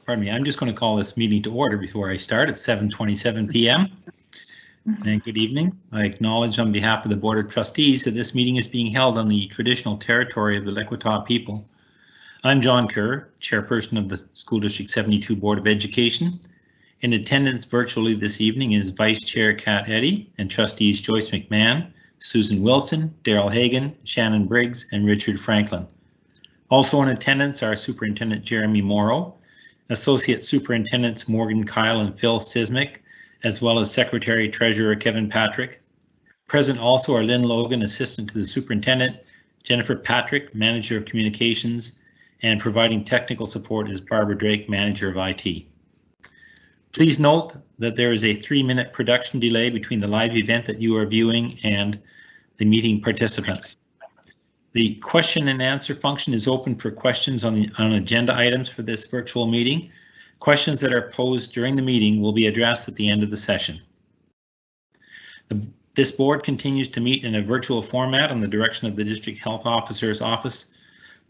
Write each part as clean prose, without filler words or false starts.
Pardon me, I'm just going to call this meeting to order before I start at 7:27 p.m. And good evening. I acknowledge on behalf of the Board of Trustees that this meeting is being held on the traditional territory of the Lekwitah people. I'm John Kerr, Chairperson of the School District 72 Board of Education. In attendance virtually this evening is Vice Chair Kat Eddy and Trustees Joyce McMahon, Susan Wilson, Daryl Hagan, Shannon Briggs, and Richard Franklin. Also in attendance are Superintendent Jeremy Morrow, Associate Superintendents Morgan Kyle and Phil Sismic, as well as Secretary Treasurer Kevin Patrick. Present also are Lynn Logan, Assistant to the Superintendent, Jennifer Patrick, Manager of Communications, and providing technical support is Barbara Drake, Manager of IT. Please note that there is a 3-minute production delay between the live event that you are viewing and the meeting participants. The question and answer function is open for questions on agenda items for this virtual meeting. Questions that are posed during the meeting will be addressed at the end of the session. This board continues to meet in a virtual format on the direction of the District Health Officer's office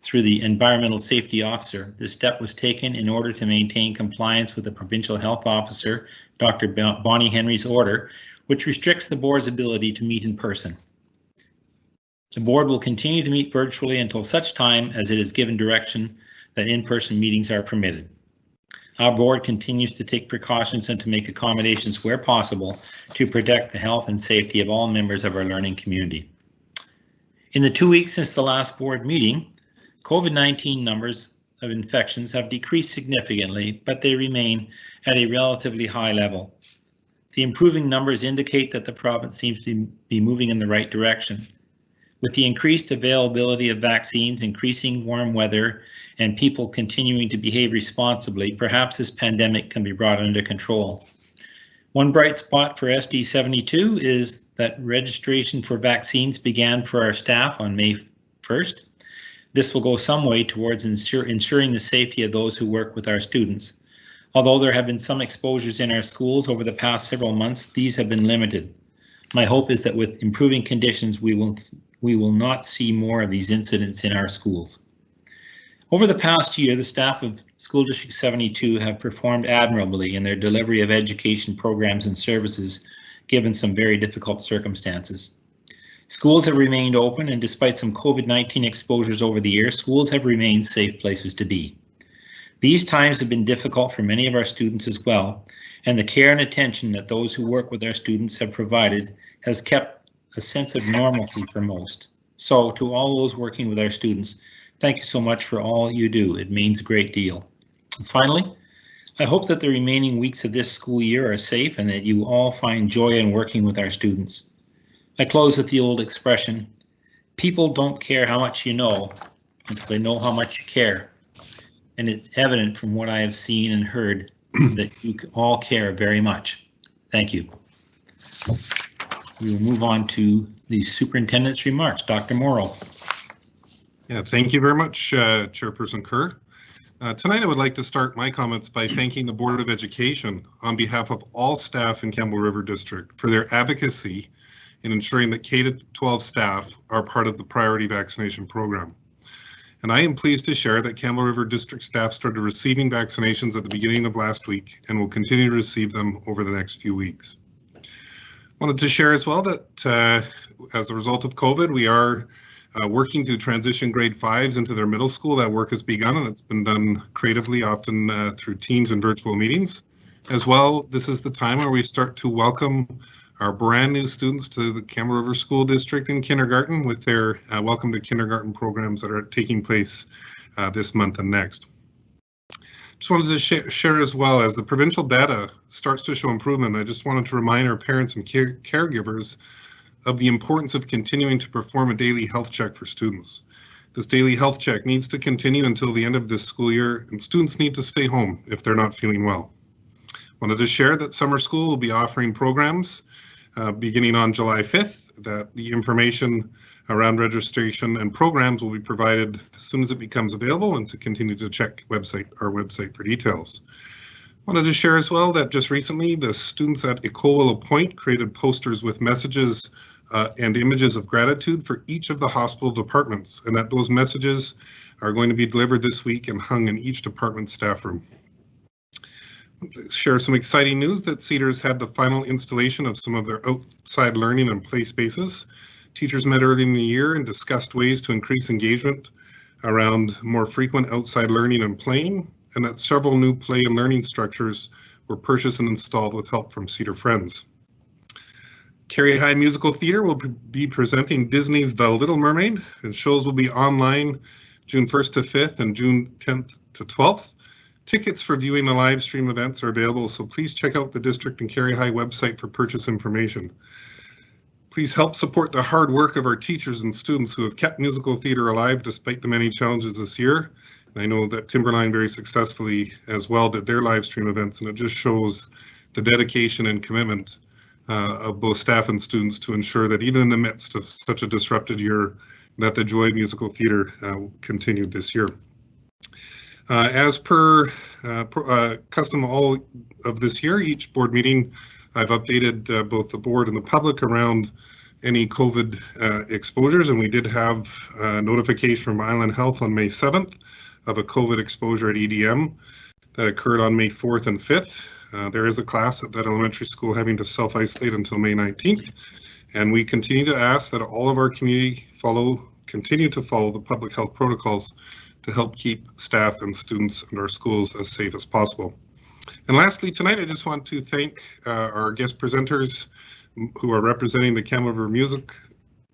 through the Environmental Safety Officer. This step was taken in order to maintain compliance with the Provincial Health Officer, Dr. Bonnie Henry's order, which restricts the board's ability to meet in person. The board will continue to meet virtually until such time as it is given direction that in-person meetings are permitted. Our board continues to take precautions and to make accommodations where possible to protect the health and safety of all members of our learning community. In the 2 weeks since the last board meeting, COVID-19 numbers of infections have decreased significantly, but they remain at a relatively high level. The improving numbers indicate that the province seems to be moving in the right direction. With the increased availability of vaccines, increasing warm weather, and people continuing to behave responsibly, perhaps this pandemic can be brought under control. One bright spot for SD72 is that registration for vaccines began for our staff on May 1st. This will go some way towards ensuring the safety of those who work with our students. Although there have been some exposures in our schools over the past several months, these have been limited. My hope is that with improving conditions, we will not see more of these incidents in our schools. Over the past year, the staff of School District 72 have performed admirably in their delivery of education programs and services, given some very difficult circumstances. Schools have remained open, and despite some COVID-19 exposures over the year, schools have remained safe places to be. These times have been difficult for many of our students as well, and the care and attention that those who work with our students have provided has kept a sense of normalcy for most. So to all those working with our students, thank you so much for all you do. It means a great deal. And finally, I hope that the remaining weeks of this school year are safe and that you all find joy in working with our students. I close with the old expression, people don't care how much you know until they know how much you care. And it's evident from what I have seen and heard that you all care very much. Thank you. We will move on to the superintendent's remarks. Dr. Morrow. Yeah, thank you very much, Chairperson Kerr. Tonight I would like to start my comments by thanking the Board of Education on behalf of all staff in Campbell River District for their advocacy in ensuring that K-12 staff are part of the priority vaccination program. And I am pleased to share that Campbell River District staff started receiving vaccinations at the beginning of last week and will continue to receive them over the next few weeks. Wanted to share as well that as a result of COVID, we are working to transition grade 5s into their middle school. That work has begun and it's been done creatively, often through Teams and virtual meetings. As well, this is the time where we start to welcome our brand new students to the Campbell River School District in kindergarten with their Welcome to Kindergarten programs that are taking place this month and next. Just wanted to share as well, as the provincial data starts to show improvement, I just wanted to remind our parents and caregivers of the importance of continuing to perform a daily health check for students. This daily health check needs to continue until the end of this school year, and students need to stay home if they're not feeling well. Wanted to share that summer school will be offering programs beginning on July 5th, that the information around registration and programs will be provided as soon as it becomes available, and to continue to check our website for details. Wanted to share as well that just recently the students at Ecole Willow Point created posters with messages and images of gratitude for each of the hospital departments, and that those messages are going to be delivered this week and hung in each department staff room. Share some exciting news that Cedars had the final installation of some of their outside learning and play spaces. Teachers met early in the year and discussed ways to increase engagement around more frequent outside learning and playing, and that several new play and learning structures were purchased and installed with help from Cedar Friends. Carey High Musical Theatre will be presenting Disney's The Little Mermaid, and shows will be online June 1st to 5th and June 10th to 12th. Tickets for viewing the live stream events are available, so please check out the District and Carey High website for purchase information. Please help support the hard work of our teachers and students who have kept musical theatre alive despite the many challenges this year. And I know that Timberline very successfully as well did their live stream events, and it just shows the dedication and commitment of both staff and students to ensure that even in the midst of such a disrupted year, that the joy of musical theatre continued this year. As per custom all of this year, each board meeting, I've updated both the board and the public around any COVID exposures, and we did have notification from Island Health on May 7th of a COVID exposure at EDM that occurred on May 4th and 5th. There is a class at that elementary school having to self-isolate until May 19th, and we continue to ask that all of our community continue to follow the public health protocols to help keep staff and students and our schools as safe as possible. And lastly, tonight I just want to thank our guest presenters who are representing the Campbell River Music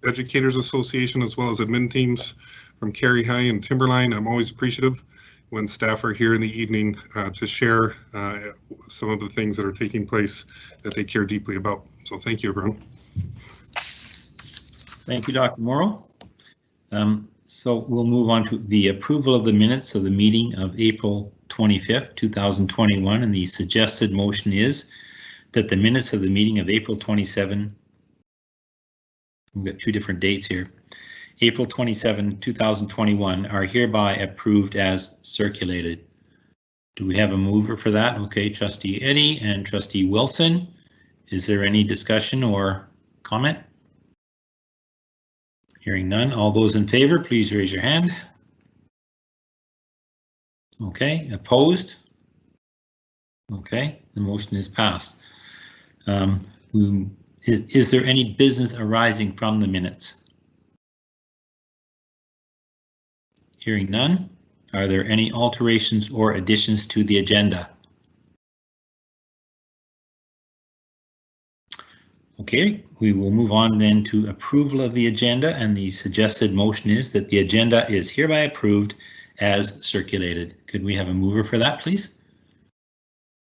Educators Association, as well as admin teams from Carey High and Timberline. I'm always appreciative when staff are here in the evening to share some of the things that are taking place that they care deeply about. So thank you, everyone. Thank you, Dr. Morrow. So we'll move on to the approval of the minutes of the meeting of April 25th, 2021, and the suggested motion is that the minutes of the meeting of April 27, we've got two different dates here, April 27, 2021 are hereby approved as circulated. Do we have a mover for that? Okay, Trustee Eddy and Trustee Wilson. Is there any discussion or comment? Hearing none. All those in favor, please raise your hand. Okay, opposed? Okay, the motion is passed. Is there any business arising from the minutes? Hearing none. Are there any alterations or additions to the agenda? Okay, we will move on then to approval of the agenda, and the suggested motion is that the agenda is hereby approved as circulated. Could we have a mover for that, please?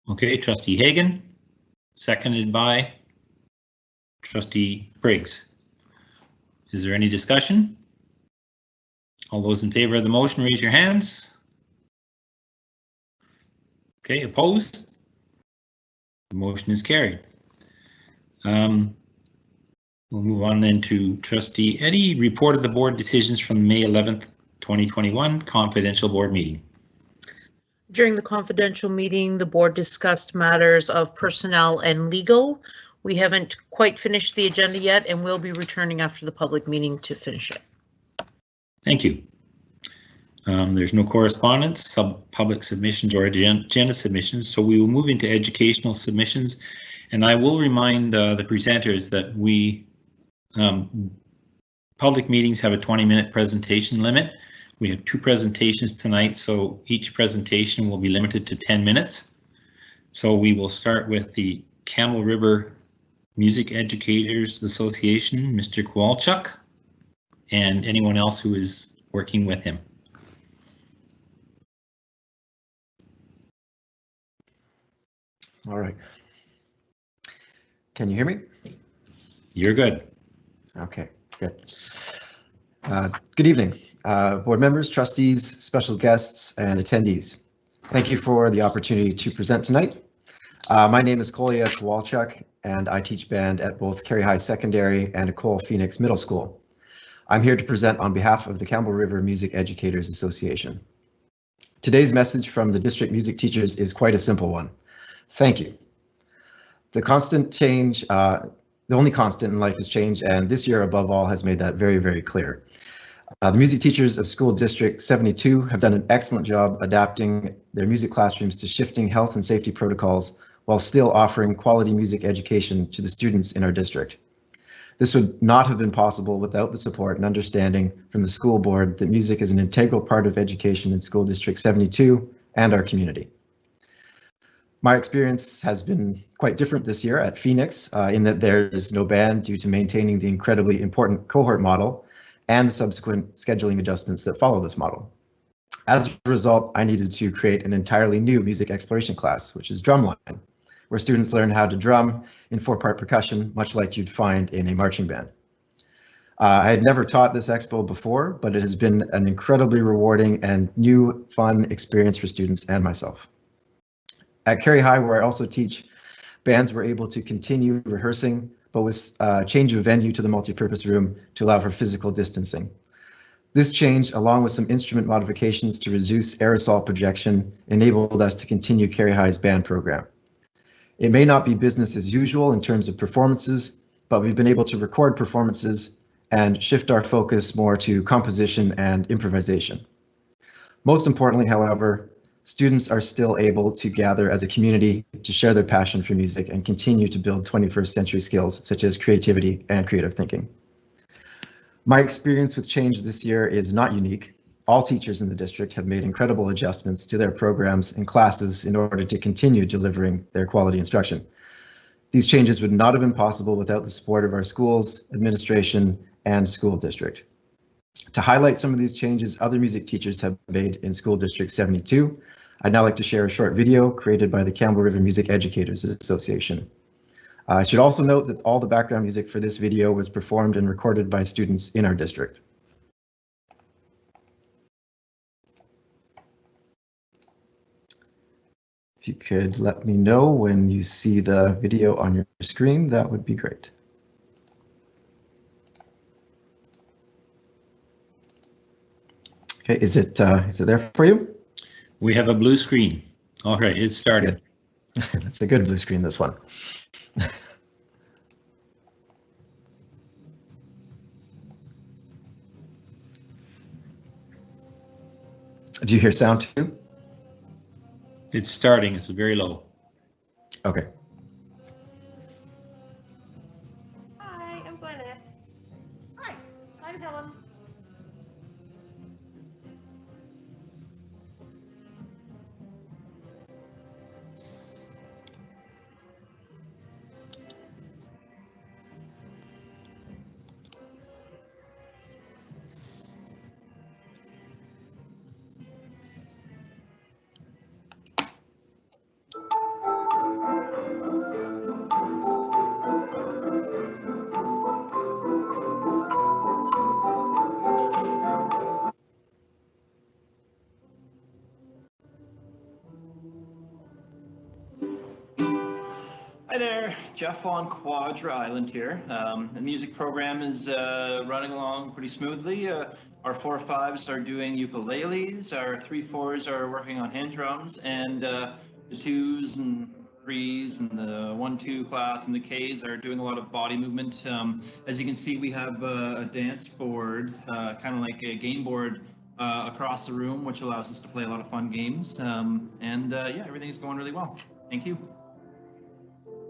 Okay, Trustee Hagan, seconded by Trustee Briggs. Is there any discussion? All those in favor of the motion, raise your hands. Okay, opposed? The motion is carried. We'll move on then to Trustee Eddy, report of the board decisions from May 11th, 2021 confidential board meeting. During the confidential meeting, the board discussed matters of personnel and legal. We haven't quite finished the agenda yet, and we'll be returning after the public meeting to finish it. Thank you. There's no correspondence, public submissions, or agenda submissions, so we will move into educational submissions. And I will remind the presenters that public meetings have a 20-minute presentation limit. We have two presentations tonight, so each presentation will be limited to 10 minutes. So we will start with the Campbell River Music Educators Association, Mr. Kowalchuk, and anyone else who is working with him. All right. Can you hear me? You're good. Okay, good. Good evening, board members, trustees, special guests, and attendees. Thank you for the opportunity to present tonight. My name is Kolya Kowalchuk, and I teach band at both Carey High Secondary and Ecole Phoenix Middle School. I'm here to present on behalf of the Campbell River Music Educators Association. Today's message from the district music teachers is quite a simple one. Thank you. The constant change, the only constant in life is change, and this year above all has made that very, very clear. The music teachers of School District 72 have done an excellent job adapting their music classrooms to shifting health and safety protocols while still offering quality music education to the students in our district. This would not have been possible without the support and understanding from the school board that music is an integral part of education in School District 72 and our community. My experience has been quite different this year at Phoenix in that there's no band due to maintaining the incredibly important cohort model and the subsequent scheduling adjustments that follow this model. As a result, I needed to create an entirely new music exploration class, which is Drumline, where students learn how to drum in 4-part percussion, much like you'd find in a marching band. I had never taught this expo before, but it has been an incredibly rewarding and new, fun experience for students and myself. At Carey High, where I also teach, bands were able to continue rehearsing, but with change of venue to the multipurpose room to allow for physical distancing. This change, along with some instrument modifications to reduce aerosol projection, enabled us to continue Carey High's band program. It may not be business as usual in terms of performances, but we've been able to record performances and shift our focus more to composition and improvisation. Most importantly, however, students are still able to gather as a community to share their passion for music and continue to build 21st century skills such as creativity and creative thinking. My experience with change this year is not unique. All teachers in the district have made incredible adjustments to their programs and classes in order to continue delivering their quality instruction. These changes would not have been possible without the support of our schools, administration, and school district. To highlight some of these changes other music teachers have made in School District 72, I'd now like to share a short video created by the Campbell River Music Educators Association. I should also note that all the background music for this video was performed and recorded by students in our district. If you could let me know when you see the video on your screen, that would be great. Okay, is it there for you? We have a blue screen. All right, it started. That's a good blue screen, this one. Do you hear sound too? It's starting. It's very low. Okay. Hi, I'm Glennis. Hi, I'm Helen. Hi there, Jeff on Quadra Island here. The music program is running along pretty smoothly. Our 4-5s are doing ukuleles, our 3-4s are working on hand drums, and the 2s and 3s and the 1-2 class and the Ks are doing a lot of body movement. As you can see, we have a dance board, kind of like a game board across the room, which allows us to play a lot of fun games. Yeah, everything's going really well. Thank you.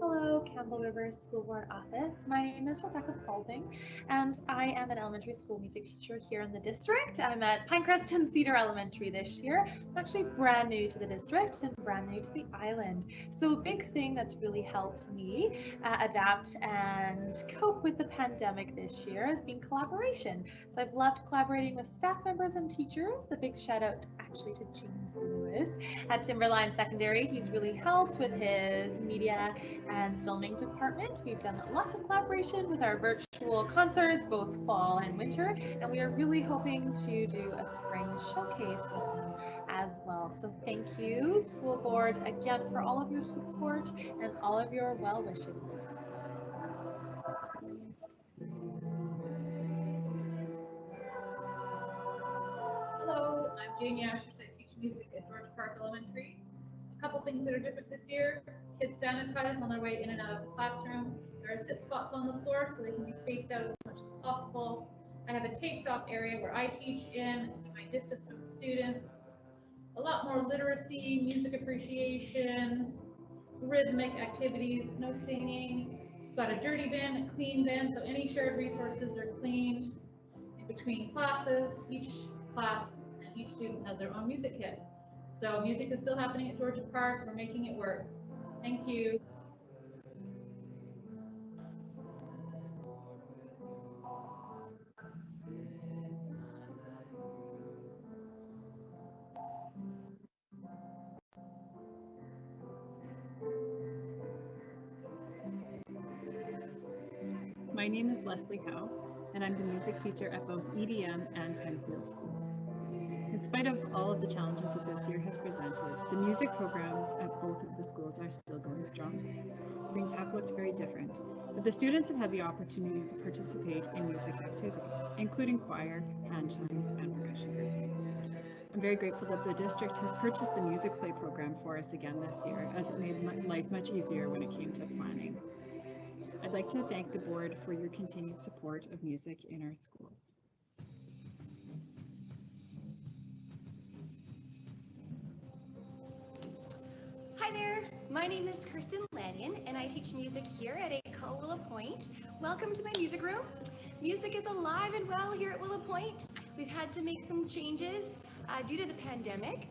Hello, Campbell River School Board Office. My name is Rebecca Paulding, and I am an elementary school music teacher here in the district. I'm at Pinecrest and Cedar Elementary this year. I'm actually brand new to the district and brand new to the island. So a big thing that's really helped me adapt and cope with the pandemic this year has been collaboration. So I've loved collaborating with staff members and teachers. A big shout out actually to James Lewis at Timberline Secondary. He's really helped with his media and filming department. We've done lots of collaboration with our virtual concerts, both fall and winter, and we are really hoping to do a spring showcase with them as well. So thank you, school board, again for all of your support and all of your well wishes. Hello, I'm Jamie Ashers. I teach music at George Park Elementary. A couple things that are different this year: kids sanitize on their way in and out of the classroom. There are sit spots on the floor so they can be spaced out as much as possible. I have a taped off area where I teach in, keep my distance from the students. A lot more literacy, music appreciation, rhythmic activities, no singing. Got a dirty bin, a clean bin, so any shared resources are cleaned in between classes. Each class and each student has their own music kit. So music is still happening at Georgia Park. We're making it work. Thank you. My name is Leslie Howe, and I'm the music teacher at both EDM and Penfield schools. In spite of all of the challenges that this year has presented, the music programs at both of the schools are still going strong. Things have looked very different, but the students have had the opportunity to participate in music activities, including choir, pantomimes, and percussion group. I'm very grateful that the district has purchased the music play program for us again this year, as it made life much easier when it came to planning. I'd like to thank the board for your continued support of music in our schools. Hi there, my name is Kirsten Lanyon and I teach music here at ACO Willow Point. Welcome to my music room. Music is alive and well here at Willow Point. We've had to make some changes due to the pandemic,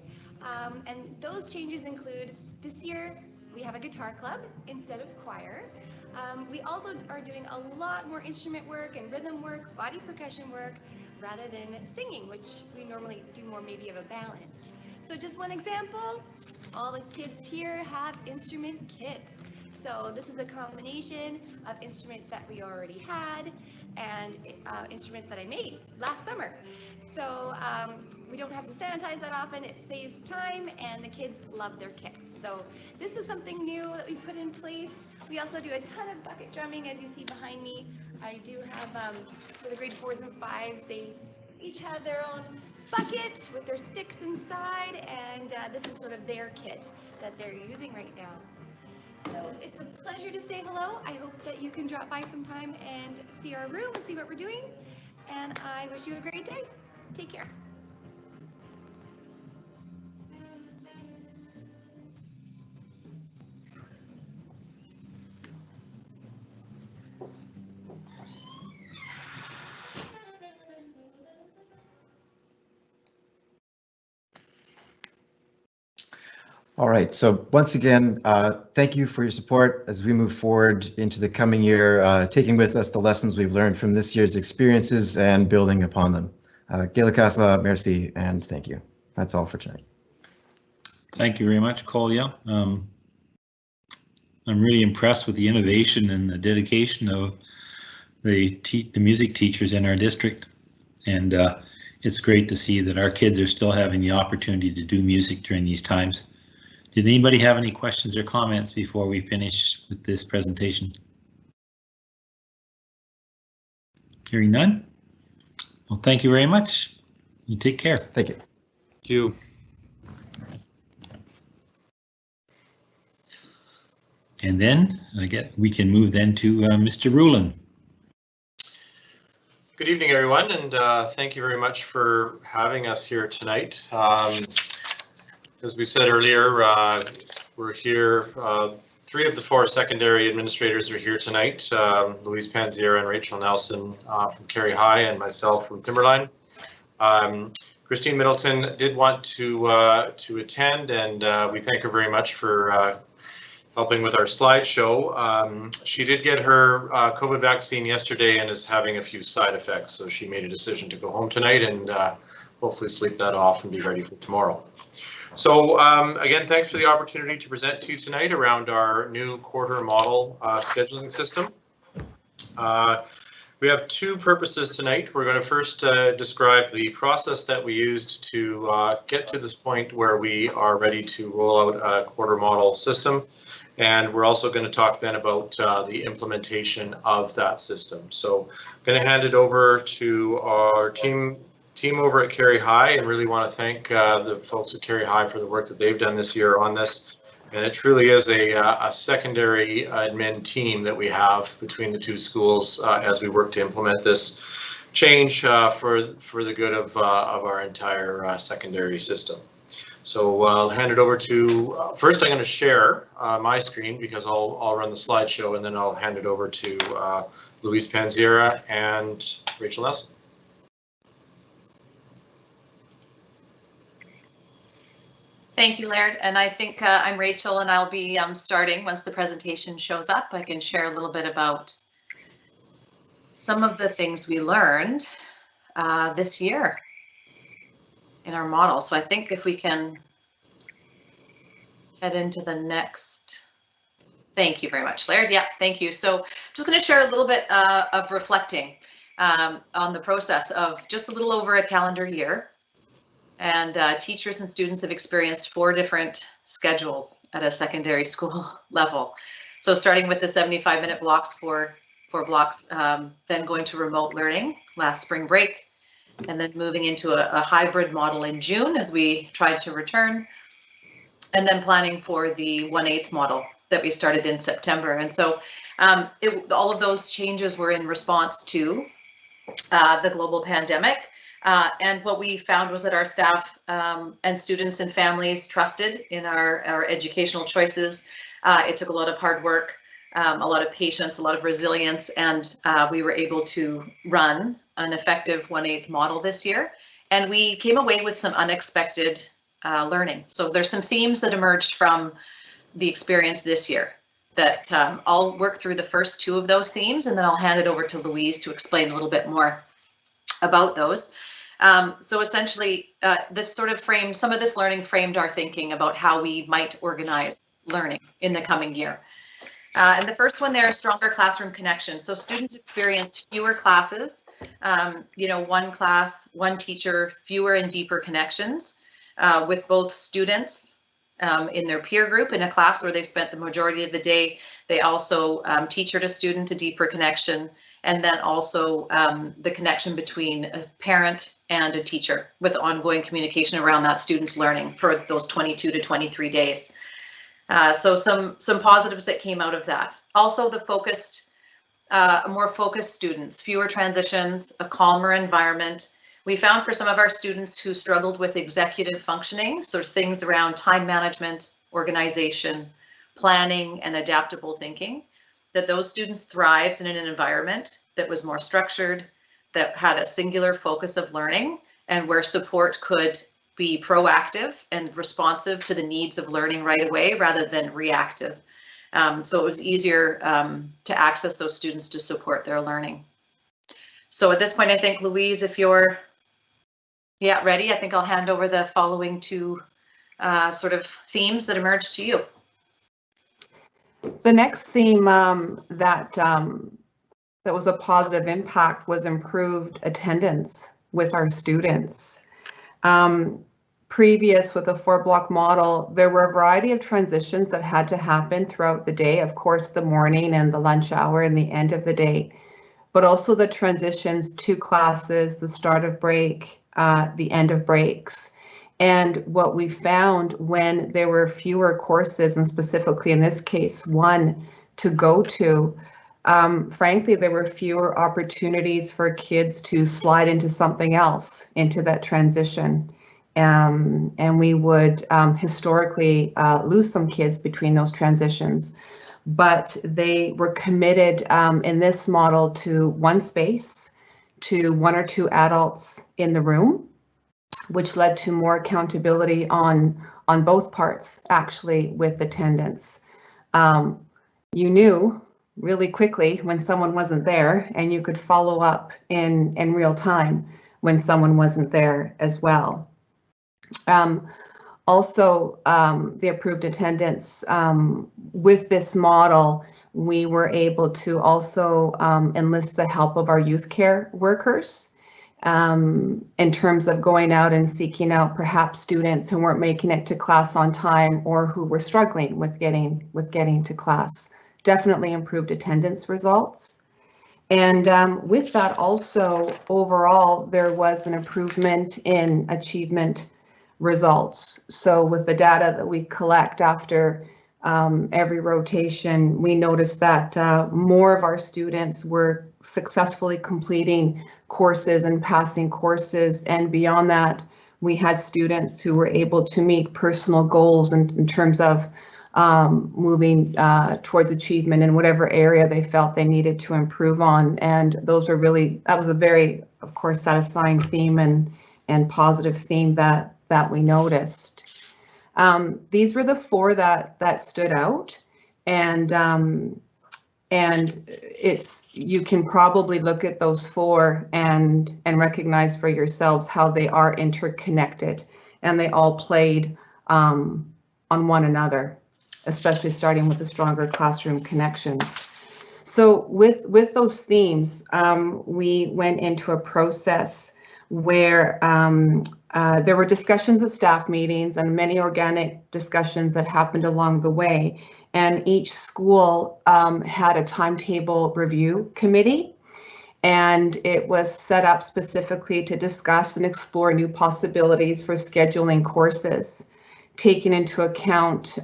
and those changes include this year we have a guitar club instead of choir. We also are doing a lot more instrument work and rhythm work, body percussion work, rather than singing, which we normally do more maybe of a balance. So just one example, all the kids here have instrument kits. So this is a combination of instruments that we already had and instruments that I made last summer. So we don't have to sanitize that often, it saves time, and the kids love their kits. So this is something new that we put in place. We also do a ton of bucket drumming, as you see behind me. I do have, for the grade 4s and 5s, they each have their own bucket with their sticks inside, and this is sort of their kit that they're using right now. So it's a pleasure to say hello. I hope that you can drop by sometime and see our room and see what we're doing. And I wish you a great day. Take care. All right, so once again, thank you for your support as we move forward into the coming year, taking with us the lessons we've learned from this year's experiences and building upon them. Gaila Casa, merci, and thank you. That's all for tonight. Thank you very much, Kolya. I'm really impressed with the innovation and the dedication of the music teachers in our district, and it's great to see that our kids are still having the opportunity to do music during these times. Did anybody have any questions or comments before we finish with this presentation? Hearing none? Well, thank you very much. You take care. Thank you. Thank you. And then we can move then to Mr. Rulin. Good evening, everyone, and thank you very much for having us here tonight. As we said earlier, we're here. 3 of the 4 secondary administrators are here tonight. Louise Panziera and Rachel Nelson from Carey High, and myself from Timberline. Christine Middleton did want to attend, and we thank her very much for helping with our slideshow. She did get her COVID vaccine yesterday and is having a few side effects, so she made a decision to go home tonight and hopefully sleep that off and be ready for tomorrow. So again, thanks for the opportunity to present to you tonight around our new quarter model scheduling system. We have 2 purposes tonight. We're going to first describe the process that we used to get to this point where we are ready to roll out a quarter model system. And we're also going to talk then about the implementation of that system. So I'm going to hand it over to our team over at Carey High, and really want to thank the folks at Carey High for the work that they've done this year on this. And it truly is a secondary admin team that we have between the 2 schools as we work to implement this. change for the good of our entire secondary system. So I'll hand it over to, first I'm going to share my screen because I'll run the slideshow, and then I'll hand it over to Louise Panziera and Rachel Nelson. Thank you, Laird. And I think I'm Rachel, and I'll be starting once the presentation shows up. I can share a little bit about some of the things we learned this year in our model. So I think if we can head into the next. Thank you very much, Laird. Yeah, thank you. So I'm just going to share a little bit of reflecting on the process of just a little over a calendar year. And teachers and students have experienced 4 different schedules at a secondary school level. So starting with the 75-minute blocks for blocks, then going to remote learning last spring break, and then moving into a hybrid model in June as we tried to return, and then planning for the 1/8 model that we started in September. And so all of those changes were in response to the global pandemic. And what we found was that our staff and students and families trusted in our educational choices. It took a lot of hard work, a lot of patience, a lot of resilience, and we were able to run an effective 1/8 model this year. And we came away with some unexpected learning. So there's some themes that emerged from the experience this year that I'll work through the first 2 of those themes, and then I'll hand it over to Louise to explain a little bit more about those. So essentially, this sort of framed, some of this learning framed our thinking about how we might organize learning in the coming year. And the first one there is stronger classroom connection. So students experienced fewer classes, one class, one teacher, fewer and deeper connections with both students in their peer group in a class where they spent the majority of the day. They also teacher to student, a deeper connection, and then also the connection between a parent and a teacher with ongoing communication around that student's learning for those 22 to 23 days. So some positives that came out of that. Also the more focused students, fewer transitions, a calmer environment. We found for some of our students who struggled with executive functioning, so things around time management, organization, planning, and adaptable thinking, that those students thrived in an environment that was more structured, that had a singular focus of learning, and where support could be proactive and responsive to the needs of learning right away rather than reactive. So it was easier to access those students to support their learning. So at this point, I think, Louise, if you're ready, I think I'll hand over the following 2 sort of themes that emerged to you. The next theme that was a positive impact was improved attendance with our students. Previous with a 4-block model, there were a variety of transitions that had to happen throughout the day. Of course, the morning and the lunch hour and the end of the day, but also the transitions to classes, the start of break, the end of breaks. And what we found when there were fewer courses, and specifically in this case, 1 to go to, frankly, there were fewer opportunities for kids to slide into something else, into that transition. And we would historically lose some kids between those transitions. But they were committed in this model to 1 space, to 1 or 2 adults in the room, which led to more accountability on both parts, actually, with attendance. You knew really quickly when someone wasn't there, and you could follow up in real time when someone wasn't there as well. Also, the approved attendance with this model, we were able to also enlist the help of our youth care workers in terms of going out and seeking out perhaps students who weren't making it to class on time or who were struggling with getting to class. Definitely improved attendance results. And with that also, overall, there was an improvement in achievement results. So with the data that we collect after every rotation, we noticed that more of our students were successfully completing courses and passing courses. And beyond that, we had students who were able to meet personal goals in terms of moving towards achievement in whatever area they felt they needed to improve on. And those were really, that was a very, of course, satisfying theme and positive theme that we noticed. These were the four that stood out, and it's, you can probably look at those four and recognize for yourselves how they are interconnected, and they all played on one another, especially starting with the stronger classroom connections. So with those themes, we went into a process where there were discussions at staff meetings and many organic discussions that happened along the way. And each school had a timetable review committee, and it was set up specifically to discuss and explore new possibilities for scheduling courses, taking into account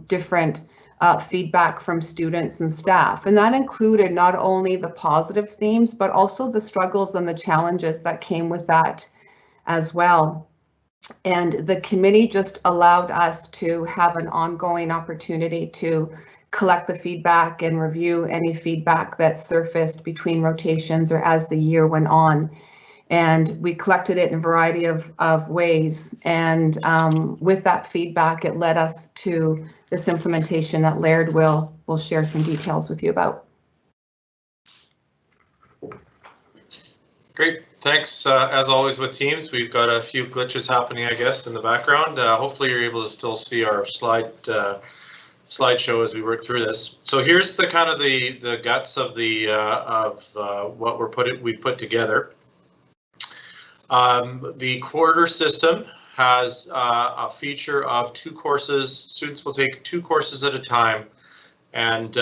different feedback from students and staff. And that included not only the positive themes, but also the struggles and the challenges that came with that as well. And the committee just allowed us to have an ongoing opportunity to collect the feedback and review any feedback that surfaced between rotations or as the year went on. And we collected it in a variety of ways. And with that feedback, it led us to this implementation that Laird will share some details with you about. Great, thanks. As always with Teams, we've got a few glitches happening, I guess, in the background. Hopefully you're able to still see our slideshow as we work through this. So here's the kind of the guts of the what we put together. The quarter system has a feature of 2 courses. Students will take 2 courses at a time, and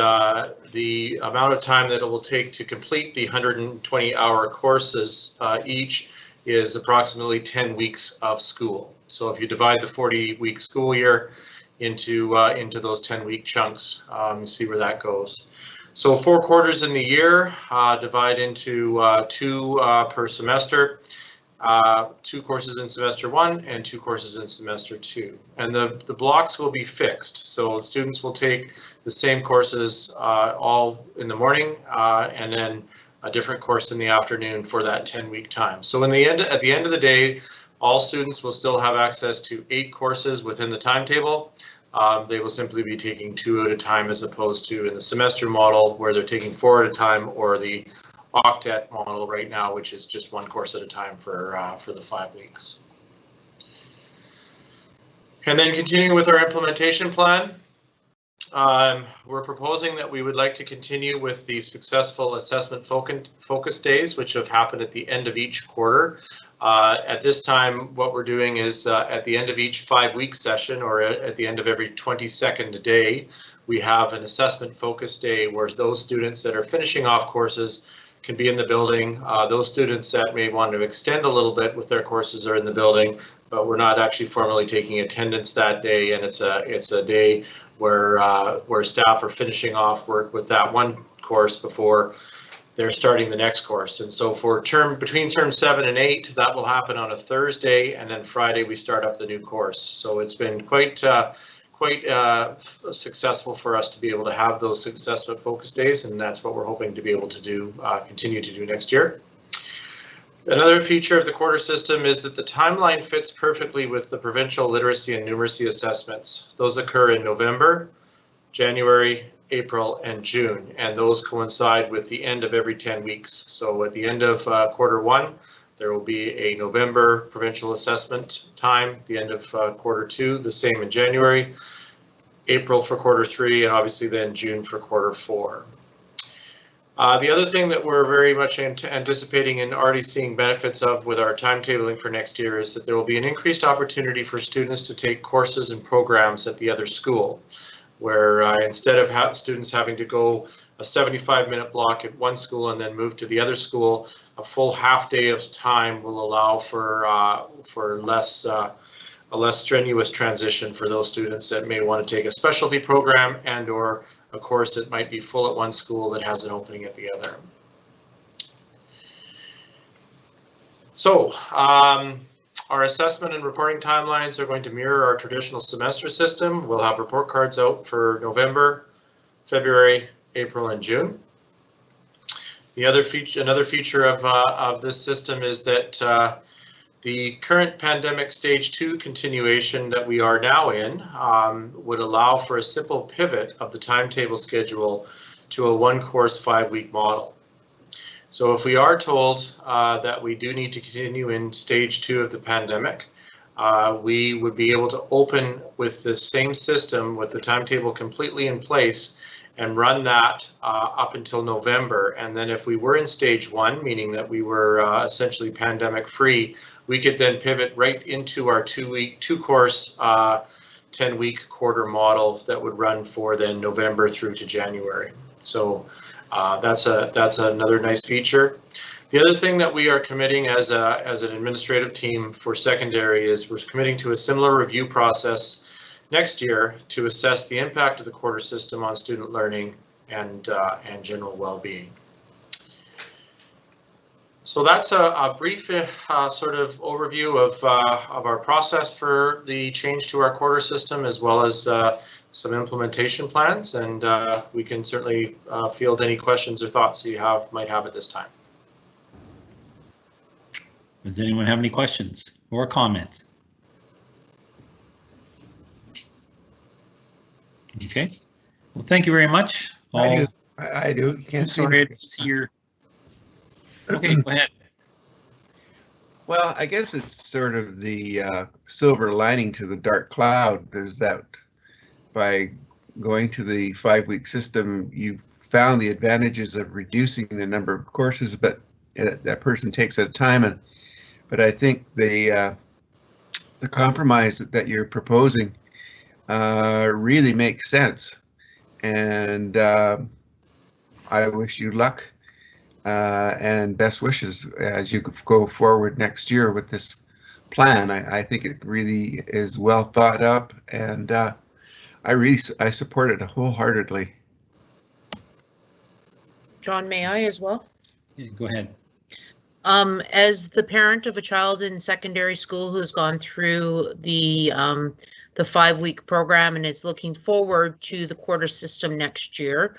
the amount of time that it will take to complete the 120-hour courses each is approximately 10 weeks of school. So if you divide the 40-week school year into those 10-week chunks, see where that goes. So 4 quarters in the year, divide into 2 per semester. 2 courses in semester 1 and 2 courses in semester 2. And the blocks will be fixed. So students will take the same courses all in the morning and then a different course in the afternoon for that 10-week time. So at the end of the day, all students will still have access to 8 courses within the timetable. They will simply be taking 2 at a time, as opposed to in the semester model where they're taking 4 at a time, or the octet model right now, which is just 1 course at a time for the 5 weeks. And then continuing with our implementation plan, we're proposing that we would like to continue with the successful assessment focus days, which have happened at the end of each quarter. At this time, what we're doing is at the end of each 5-week session, or at the end of every 22nd day, we have an assessment focus day where those students that are finishing off courses can be in the building. Those students that may want to extend a little bit with their courses are in the building, but we're not actually formally taking attendance that day, and it's a day where staff are finishing off work with that one course before they're starting the next course. And so for between term 7 and 8, that will happen on a Thursday, and then Friday we start up the new course. So it's been quite successful for us to be able to have those successful focus days, and that's what we're hoping to be able to do, continue to do next year. Another feature of the quarter system is that the timeline fits perfectly with the provincial literacy and numeracy assessments. Those occur in November, January, April, and June, and those coincide with the end of every 10 weeks. So at the end of quarter 1, there will be a November provincial assessment time, the end of quarter 2, the same in January, April for quarter 3, and obviously then June for quarter 4. The other thing that we're very much anticipating and already seeing benefits of with our timetabling for next year is that there will be an increased opportunity for students to take courses and programs at the other school, where instead of students having to go a 75-minute block at one school and then move to the other school, a full half day of time will allow for a less strenuous transition for those students that may want to take a specialty program and or a course that might be full at one school that has an opening at the other. So our assessment and reporting timelines are going to mirror our traditional semester system. We'll have report cards out for November, February, April, and June. Another feature of this system is that the current pandemic stage 2 continuation that we are now in would allow for a simple pivot of the timetable schedule to a 1-course 5-week model. So if we are told that we do need to continue in stage 2 of the pandemic, we would be able to open with the same system with the timetable completely in place and run that up until November. And then if we were in stage 1, meaning that we were essentially pandemic free, we could then pivot right into our 2-course 10-week quarter model that would run for then November through to January. So that's another nice feature. The other thing that we are committing as an administrative team for secondary is we're committing to a similar review process next year to assess the impact of the quarter system on student learning and general well-being. So that's a brief sort of overview of our process for the change to our quarter system, as well as some implementation plans, and we can certainly field any questions or thoughts you might have at this time. Does anyone have any questions or comments? Okay, well, thank you very much. I do. Can't sorry to see your. Okay, go ahead. Well, I guess it's sort of the silver lining to the dark cloud. There's that by going to the 5-week system, you found the advantages of reducing the number of courses, but that person takes at a time. But I think the compromise that you're proposing really makes sense, and I wish you luck and best wishes as you go forward next year with this plan. I think it really is well thought up, and I support it wholeheartedly. John, may I as well? Yeah, go ahead. As the parent of a child in secondary school who's gone through the 5-week program and is looking forward to the quarter system next year,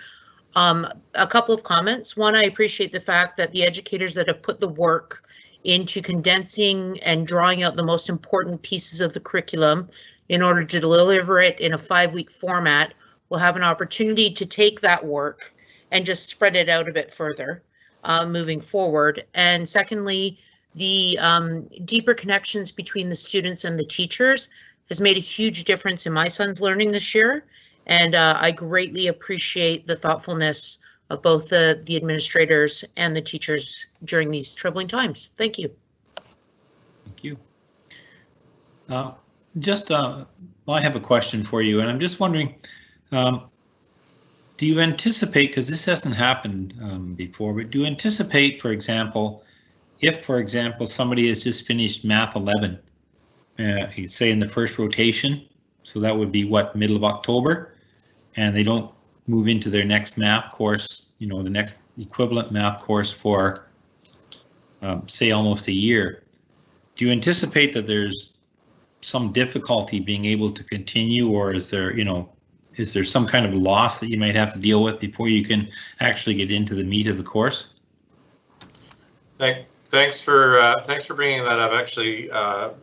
a couple of comments. One, I appreciate the fact that the educators that have put the work into condensing and drawing out the most important pieces of the curriculum in order to deliver it in a 5-week format will have an opportunity to take that work and just spread it out a bit further moving forward. And secondly, the deeper connections between the students and the teachers has made a huge difference in my son's learning this year. And I greatly appreciate the thoughtfulness of both the administrators and the teachers during these troubling times. Thank you. Thank you. I have a question for you, and I'm just wondering, do you anticipate, because this hasn't happened before, but do you anticipate, for example, if, for example, somebody has just finished Math 11, say in the first rotation, so that would be what, middle of October, and they don't move into their next math course, you know, the next equivalent math course for, say, almost a year. Do you anticipate that there's some difficulty being able to continue, or is there, you know, is there some kind of loss that you might have to deal with before you can actually get into the meat of the course? Thanks for bringing that up. Actually,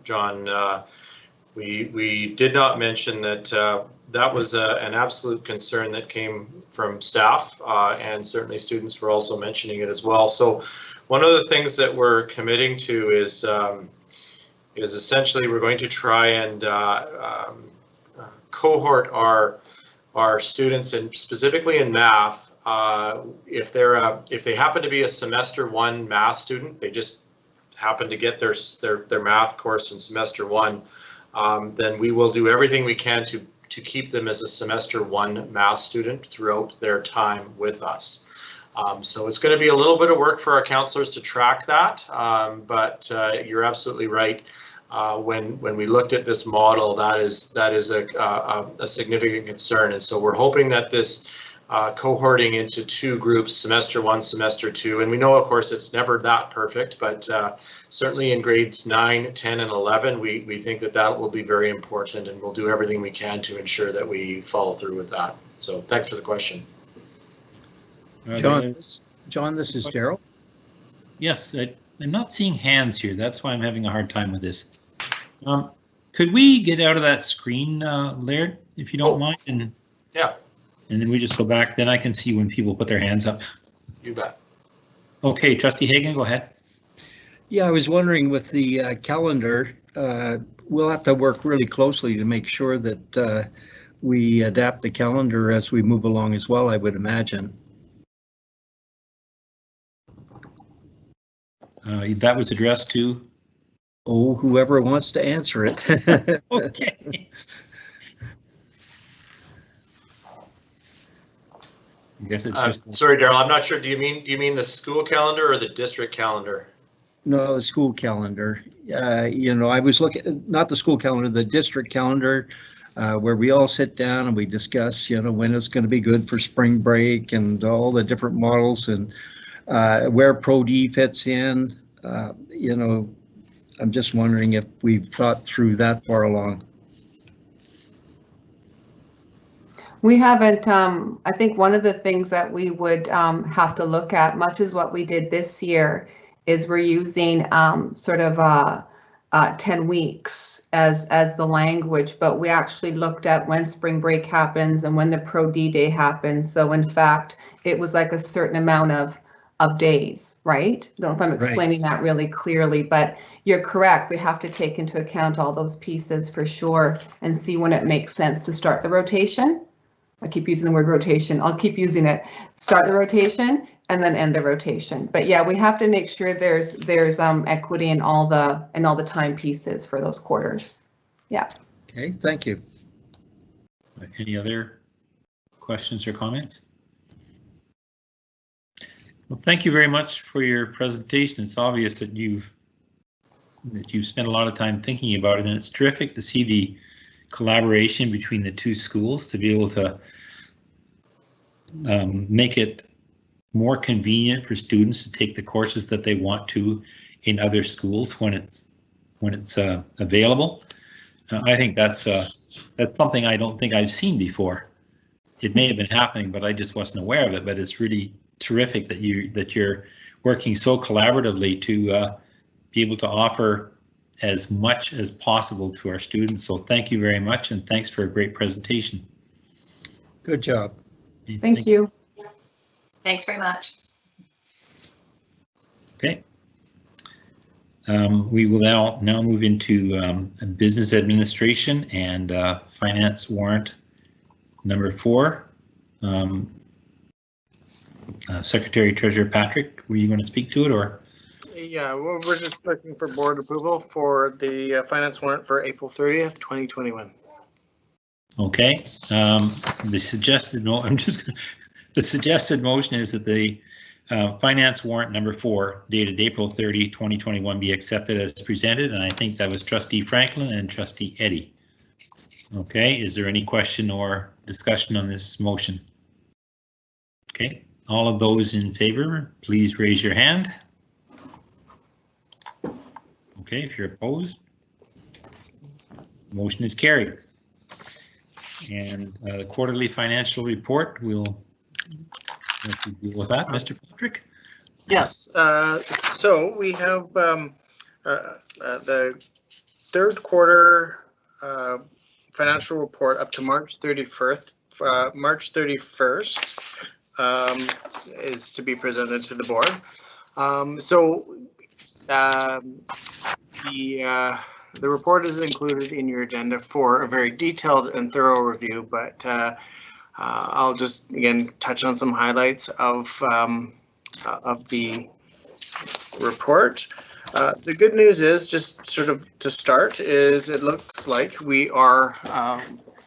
John, we did not mention that that was an absolute concern that came from staff, and certainly students were also mentioning it as well. So one of the things that we're committing to is essentially we're going to try and cohort our students, and specifically in math, if they happen to be a semester 1 math student, they just happen to get their math course in semester 1, then we will do everything we can to keep them as a semester 1 math student throughout their time with us. So it's going to be a little bit of work for our counselors to track that, but you're absolutely right. When we looked at this model, that is a significant concern, and so we're hoping that this cohorting into 2 groups, semester 1, semester 2. And we know, of course, it's never that perfect, but certainly in grades 9, 10, and 11, we think that will be very important, and we'll do everything we can to ensure that we follow through with that. So thanks for the question. John, this is Daryl. Yes, I'm not seeing hands here. That's why I'm having a hard time with this. Could we get out of that screen, Laird, if you don't mind? And yeah. And then we just go back. Then I can see when people put their hands up. You bet. Okay, Trustee Hagan, go ahead. Yeah, I was wondering with the calendar, we'll have to work really closely to make sure that we adapt the calendar as we move along as well, I would imagine. That was addressed to? Oh, whoever wants to answer it. Okay. I guess it's just. Sorry, Daryl, I'm not sure. Do you mean the school calendar or the district calendar? No, the school calendar. You know, I was looking, not the school calendar, the district calendar, where we all sit down and we discuss, you know, when it's going to be good for spring break and all the different models and where Pro-D fits in. You know, I'm just wondering if we've thought through that far along. We haven't. I think one of the things that we would have to look at, much as what we did this year, is we're using sort of 10 weeks as the language, but we actually looked at when spring break happens and when the Pro-D day happens. So in fact, it was like a certain amount of days, right? I don't know if I'm explaining that really clearly, but you're correct. We have to take into account all those pieces for sure and see when it makes sense to start the rotation. I keep using the word rotation. I'll keep using it. Start the rotation and then end the rotation. But yeah, we have to make sure there's equity in all the time pieces for those quarters. Yeah. Okay, thank you. Any other questions or comments? Well, thank you very much for your presentation. It's obvious that you've spent a lot of time thinking about it, and it's terrific to see the collaboration between the 2 schools to be able to make it more convenient for students to take the courses that they want to in other schools when it's available. I think that's something I don't think I've seen before. It may have been happening, but I just wasn't aware of it. But it's really terrific that you're working so collaboratively to be able to offer as much as possible to our students. So thank you very much, and thanks for a great presentation. Good job. Thank you. Thanks very much. Okay. We will now move into business administration and finance warrant number 4. Secretary Treasurer Patrick, were you going to speak to it, or? Yeah, well, we're just looking for board approval for the finance warrant for April 30th, 2021. Okay. The suggested motion is that the finance warrant number 4, dated April 30, 2021, be accepted as presented, and I think that was Trustee Franklin and Trustee Eddy. Okay. Is there any question or discussion on this motion? Okay. All of those in favor, please raise your hand. Okay, if you're opposed, motion is carried. And the quarterly financial report, we'll deal with that, Mr. Patrick. Yes, so we have the 3rd quarter financial report up to March 31st. March 31st is to be presented to the board. The report is included in your agenda for a very detailed and thorough review, but I'll just again touch on some highlights of the report. The good news is, just sort of to start, is it looks like we are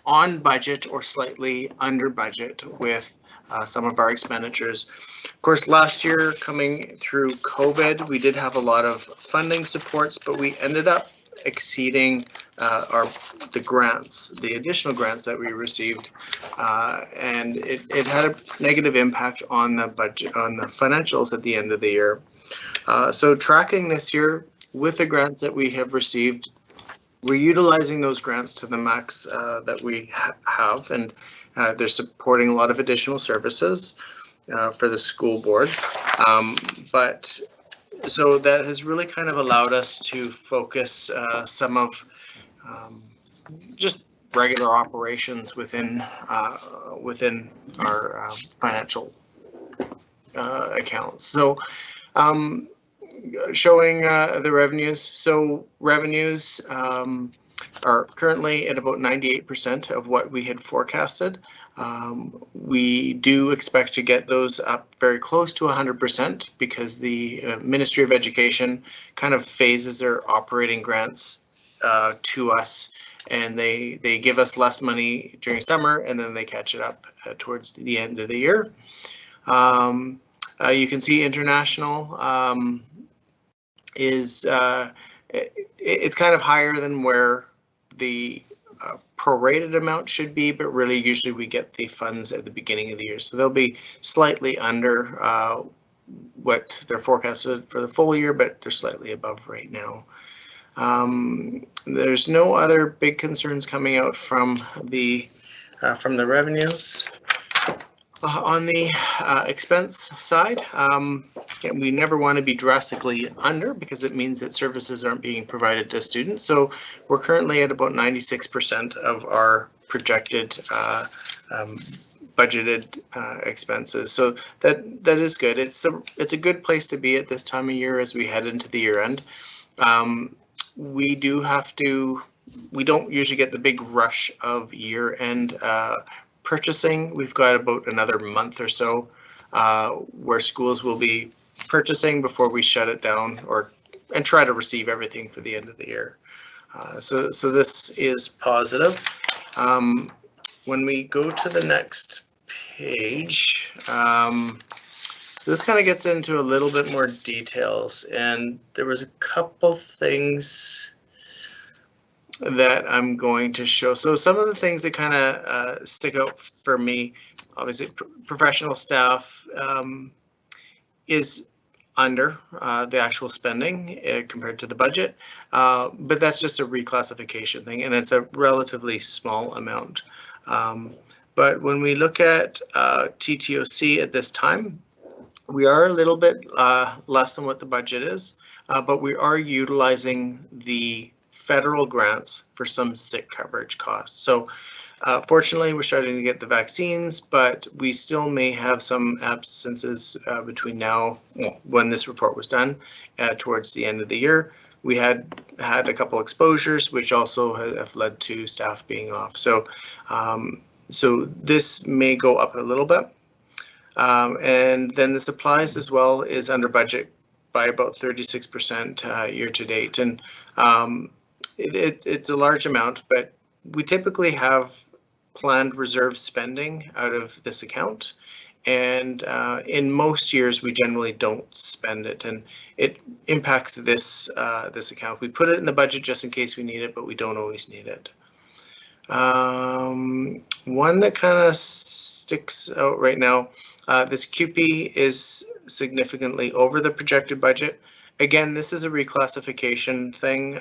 on budget or slightly under budget with some of our expenditures. Of course, last year, coming through COVID, we did have a lot of funding supports, but we ended up exceeding are the grants, the additional grants that we received, and it had a negative impact on the budget, on the financials at the end of the year. So tracking this year with the grants that we have received, we're utilizing those grants to the max that we have, and they're supporting a lot of additional services for the school board. But so that has really kind of allowed us to focus some of just regular operations within within our financial accounts. So showing the revenues. So revenues are currently at about 98% of what we had forecasted. We do expect to get those up very close to 100% because the Ministry of Education kind of phases their operating grants to us, and they give us less money during summer and then they catch it up towards the end of the year. You can see international is it's kind of higher than where the prorated amount should be, but really usually we get the funds at the beginning of the year, so they'll be slightly under what they're forecasted for the full year, but they're slightly above right now. There's no other big concerns coming out from the revenues. On the expense side, we never want to be drastically under because it means that services aren't being provided to students. So we're currently at about 96% of our projected budgeted expenses. So that is good. It's a good place to be at this time of year as we head into the year end. We don't usually get the big rush of year end purchasing. We've got about another month or so where schools will be purchasing before we shut it down and try to receive everything for the end of the year. So this is positive. When we go to the next page, so this kind of gets into a little bit more details, and there was a couple things that I'm going to show. So some of the things that kind of stick out for me, obviously professional staff is under the actual spending compared to the budget, but that's just a reclassification thing, and it's a relatively small amount. But when we look at TTOC at this time, we are a little bit less than what the budget is, but we are utilizing the federal grants for some sick coverage costs. So fortunately, we're starting to get the vaccines, but we still may have some absences between now, when this report was done, towards the end of the year. We had a couple exposures, which also have led to staff being off. So, so this may go up a little bit. And then the supplies as well is under budget by about 36% year to date. And it's a large amount, but we typically have planned reserve spending out of this account. And in most years, we generally don't spend it, and it impacts this this account. We put it in the budget just in case we need it, but we don't always need it. One that kind of sticks out right now, this QP is significantly over the projected budget. Again, this is a reclassification thing.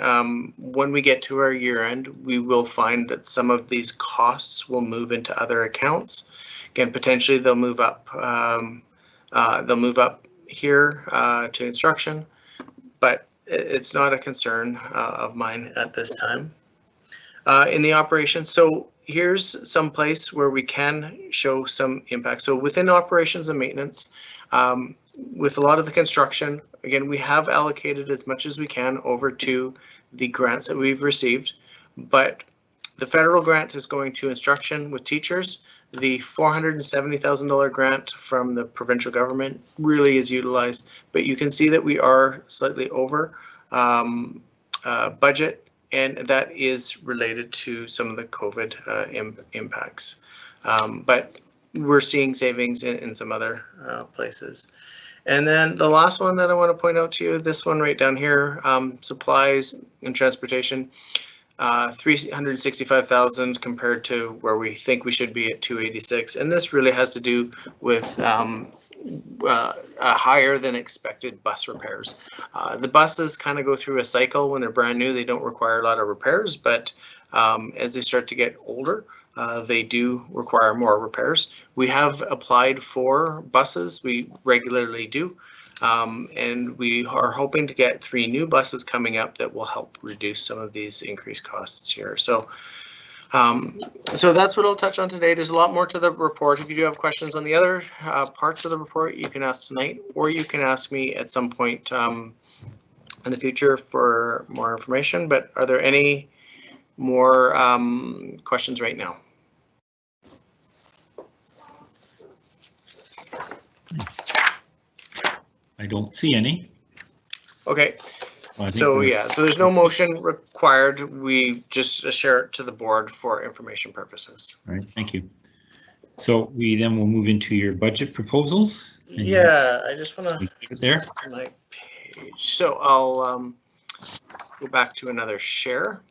When we get to our year end, we will find that some of these costs will move into other accounts. Again, potentially they'll move up. They'll move up here to instruction, but it's not a concern of mine at this time. In the operation, so here's some place where we can show some impact. So within operations and maintenance, with a lot of the construction, again, we have allocated as much as we can over to the grants that we've received, but the federal grant is going to instruction with teachers. The $470,000 grant from the provincial government really is utilized, but you can see that we are slightly over budget, and that is related to some of the COVID impacts. But we're seeing savings in some other places. And then the last one that I want to point out to you, this one right down here, supplies and transportation. $365,000 compared to where we think we should be at 286, and this really has to do with higher than expected bus repairs. The buses kind of go through a cycle. When they're brand new, they don't require a lot of repairs, but as they start to get older, they do require more repairs. We have applied for buses, we regularly do, and we are hoping to get 3 new buses coming up that will help reduce some of these increased costs here. So that's what I'll touch on today. There's a lot more to the report. If you do have questions on the other parts of the report, you can ask tonight, or you can ask me at some point in the future for more information. But are there any more questions right now? I don't see any. Okay. Well, so there's no motion required. We just share it to the board for information purposes. All right, thank you. So we then will move into your budget proposals. Yeah, I just want to keep it there. My page. So I'll go back to another share.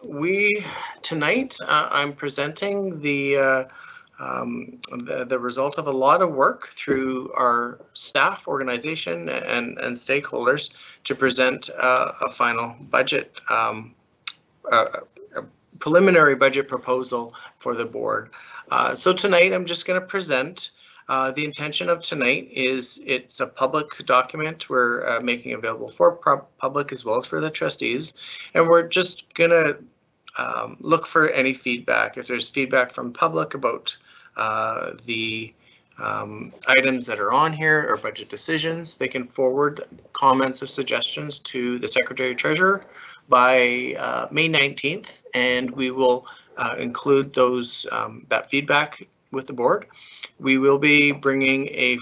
We tonight I'm presenting the result of a lot of work through our staff, organization, and stakeholders to present a final budget, a preliminary budget proposal for the board. So tonight I'm just going to present. The intention of tonight is it's a public document we're making available for public as well as for the trustees, and we're just going to look for any feedback. If there's feedback from public about the items that are on here or budget decisions, they can forward comments or suggestions to the Secretary Treasurer by May 19th, and we will include those that feedback with the board. We will be bringing a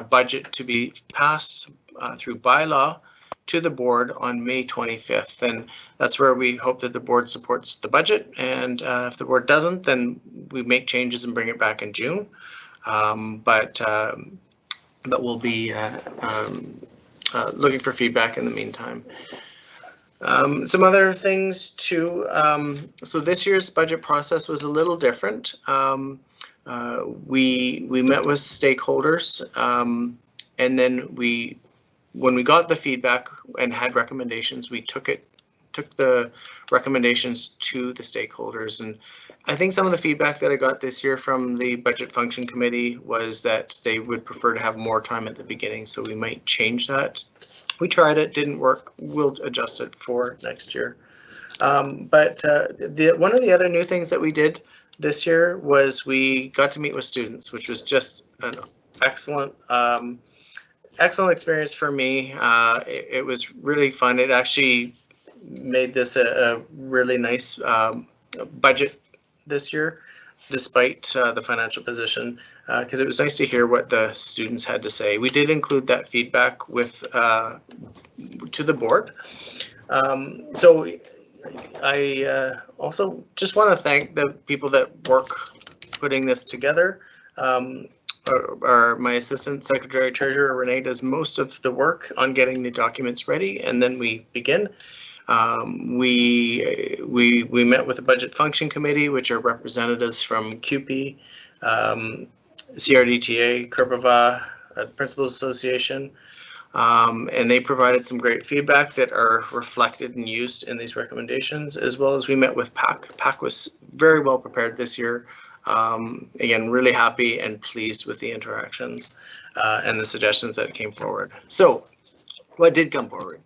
budget to be passed through bylaw to the board on May 25th, and that's where we hope that the board supports the budget, and if the board doesn't, then we make changes and bring it back in June. But we'll be looking for feedback in the meantime. Some other things too. So this year's budget process was a little different. We met with stakeholders, and then when we got the feedback and had recommendations, we took the recommendations to the stakeholders. And I think some of the feedback that I got this year from the Budget Function Committee was that they would prefer to have more time at the beginning, so we might change that. We tried it, didn't work. We'll adjust it for next year. But one of the other new things that we did this year was we got to meet with students, which was just an excellent experience for me. It was really fun. It actually made this a really nice budget this year, despite the financial position, because it was nice to hear what the students had to say. We did include that feedback with to the board. So I also just want to thank the people that work putting this together. My Assistant Secretary Treasurer Renee does most of the work on getting the documents ready, and then we begin. We met with the Budget Function Committee, which are representatives from CUPE, CRDTA, Kurbava, Principals Association, and they provided some great feedback that are reflected and used in these recommendations, as well as we met with PAC. PAC was very well prepared this year. Again, really happy and pleased with the interactions and the suggestions that came forward. So what did come forward?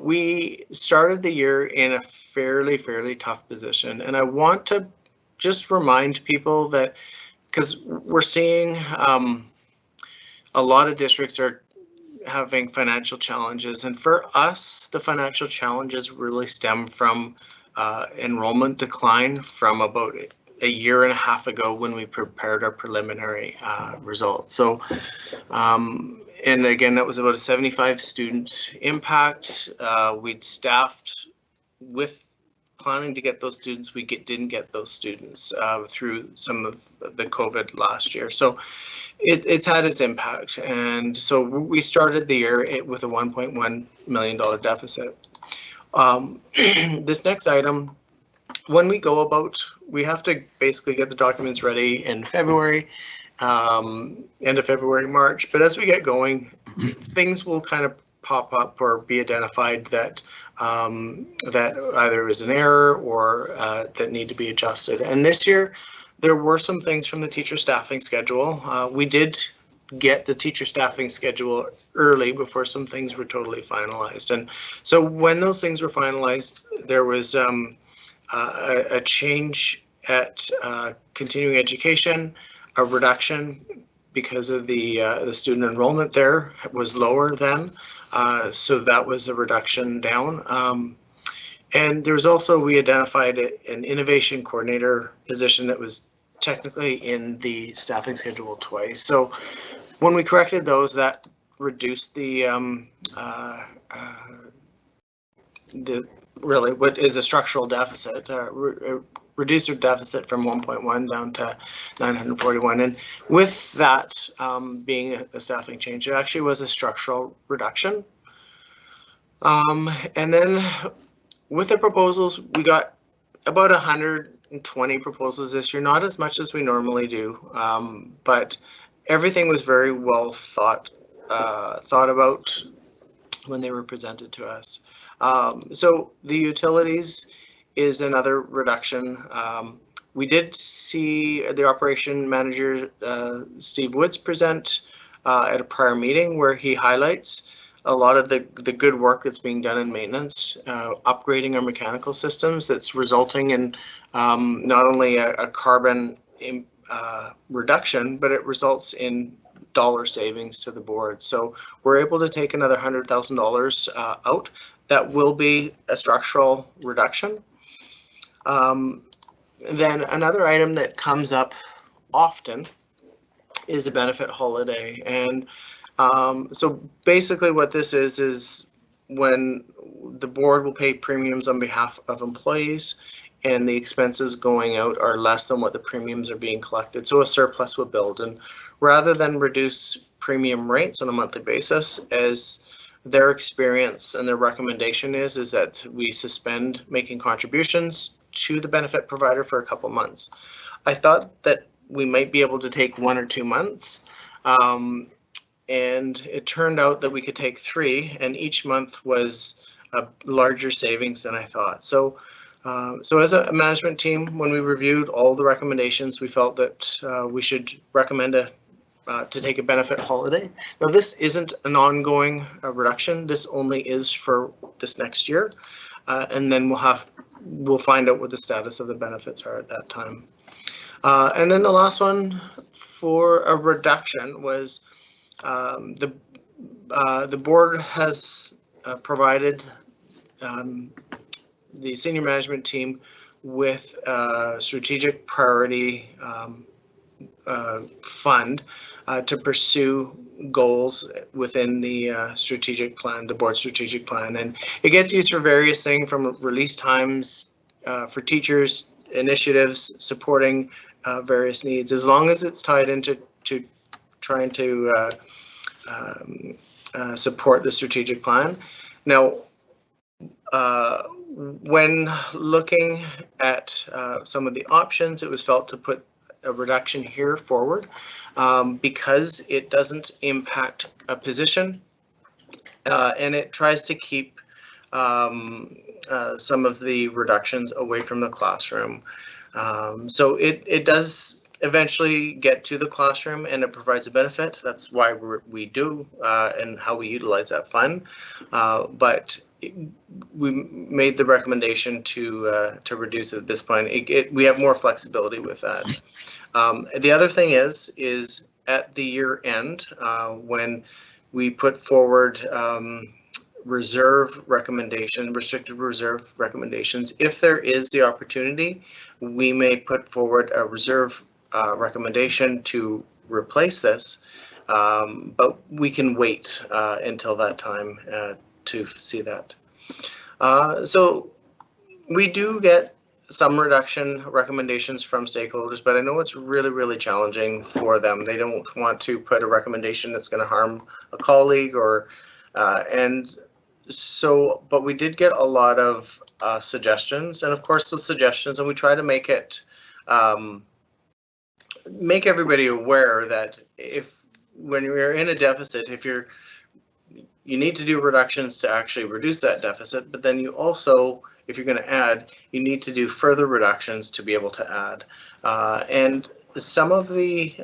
We started the year in a fairly tough position, and I want to just remind people that, because we're seeing a lot of districts are having financial challenges, and for us, the financial challenges really stem from enrollment decline from about a year and a half ago when we prepared our preliminary results. So, and again, that was about a 75 student impact. We'd staffed with planning to get those students. We didn't get those students through some of the COVID last year. So it's had its impact. And so we started the year with a $1.1 million deficit. This next item, when we go about, we have to basically get the documents ready in February, end of February, March. But as we get going, things will kind of pop up or be identified that that either is an error or that need to be adjusted. And this year, there were some things from the teacher staffing schedule. We did get the teacher staffing schedule early before some things were totally finalized. And so when those things were finalized, there was a change at continuing education, a reduction because of the student enrollment there was lower then. So that was a reduction down. And there's also, we identified an innovation coordinator position that was technically in the staffing schedule twice. So when we corrected those, that reduced the really what is a structural deficit, reduced our deficit from 1.1 down to 941. And with that being a staffing change, it actually was a structural reduction. And then with the proposals, we got about 120 proposals this year, not as much as we normally do, but everything was very well thought about when they were presented to us. So the utilities is another reduction. We did see the operation manager, Steve Woods, present at a prior meeting where he highlights a lot of the good work that's being done in maintenance, upgrading our mechanical systems that's resulting in not only a carbon reduction, but it results in dollar savings to the board. So we're able to take another $100,000 out. That will be a structural reduction. Then another item that comes up often is a benefit holiday. And so basically what this is when the board will pay premiums on behalf of employees and the expenses going out are less than what the premiums are being collected. So a surplus will build. And rather than reduce premium rates on a monthly basis, as their experience and their recommendation is that we suspend making contributions to the benefit provider for a couple months. I thought that we might be able to take 1 or 2 months. And it turned out that we could take 3, and each month was a larger savings than I thought. So as a management team, when we reviewed all the recommendations, we felt that we should recommend to take a benefit holiday. Now, this isn't an ongoing reduction. This only is for this next year, and then we'll find out what the status of the benefits are at that time. And then the last one for a reduction was the board has provided the senior management team with a strategic priority fund to pursue goals within the strategic plan, the board strategic plan. And it gets used for various things from release times for teachers, initiatives, supporting various needs, as long as it's tied into trying to support the strategic plan. Now, when looking at some of the options, it was felt to put a reduction here forward because it doesn't impact a position and it tries to keep some of the reductions away from the classroom. So it does eventually get to the classroom and it provides a benefit. That's why we do and how we utilize that fund. But we made the recommendation to reduce it at this point. We have more flexibility with that. The other thing is at the year end, when we put forward reserve recommendation, restricted reserve recommendations, if there is the opportunity, we may put forward a reserve recommendation to replace this, but we can wait until that time to see that. So we do get some reduction recommendations from stakeholders, but I know it's really, really challenging for them. They don't want to put a recommendation that's going to harm a colleague or, and so, but we did get a lot of suggestions, and of course the suggestions, and we try to make it, make everybody aware that when you're in a deficit, you need to do reductions to actually reduce that deficit, but then you also, if you're going to add, you need to do further reductions to be able to add. And some of the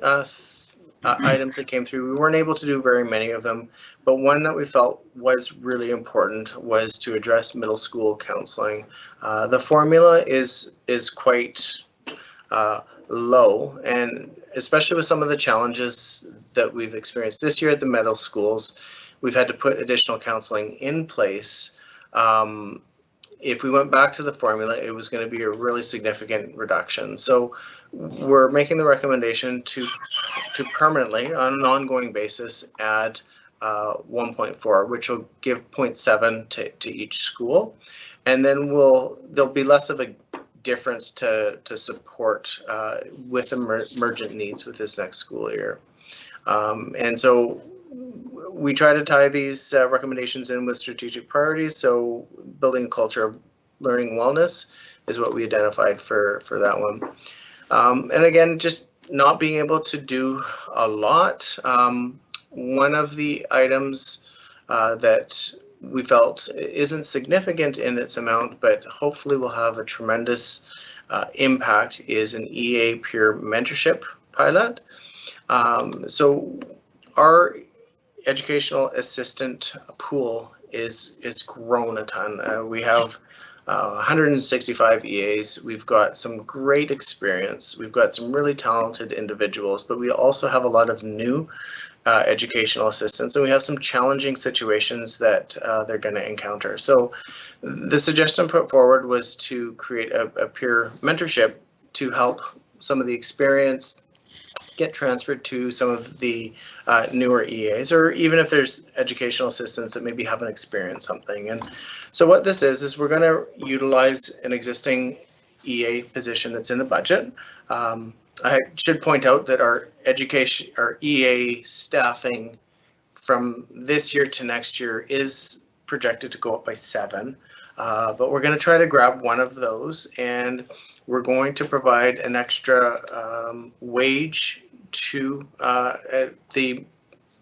items that came through, we weren't able to do very many of them, but one that we felt was really important was to address middle school counseling. The formula is quite low, and especially with some of the challenges that we've experienced this year at the middle schools, we've had to put additional counseling in place. If we went back to the formula, it was going to be a really significant reduction. So we're making the recommendation to permanently, on an ongoing basis, add 1.4, which will give 0.7 to each school, and then there'll be less of a difference to support with emergent needs with this next school year. And so we try to tie these recommendations in with strategic priorities. So building a culture of learning wellness is what we identified for that one. And again, just not being able to do a lot. One of the items that we felt isn't significant in its amount, but hopefully will have a tremendous impact, is an EA peer mentorship pilot. So our educational assistant pool is grown a ton. We have 165 EAs. We've got some great experience. We've got some really talented individuals, but we also have a lot of new educational assistants, and we have some challenging situations that they're going to encounter. So the suggestion put forward was to create a peer mentorship to help some of the experience get transferred to some of the newer EAs, or even if there's educational assistants that maybe haven't experienced something. And so what this is we're going to utilize an existing EA position that's in the budget. I should point out that our EA staffing from this year to next year is projected to go up by 7, but we're going to try to grab one of those, and we're going to provide an extra wage to the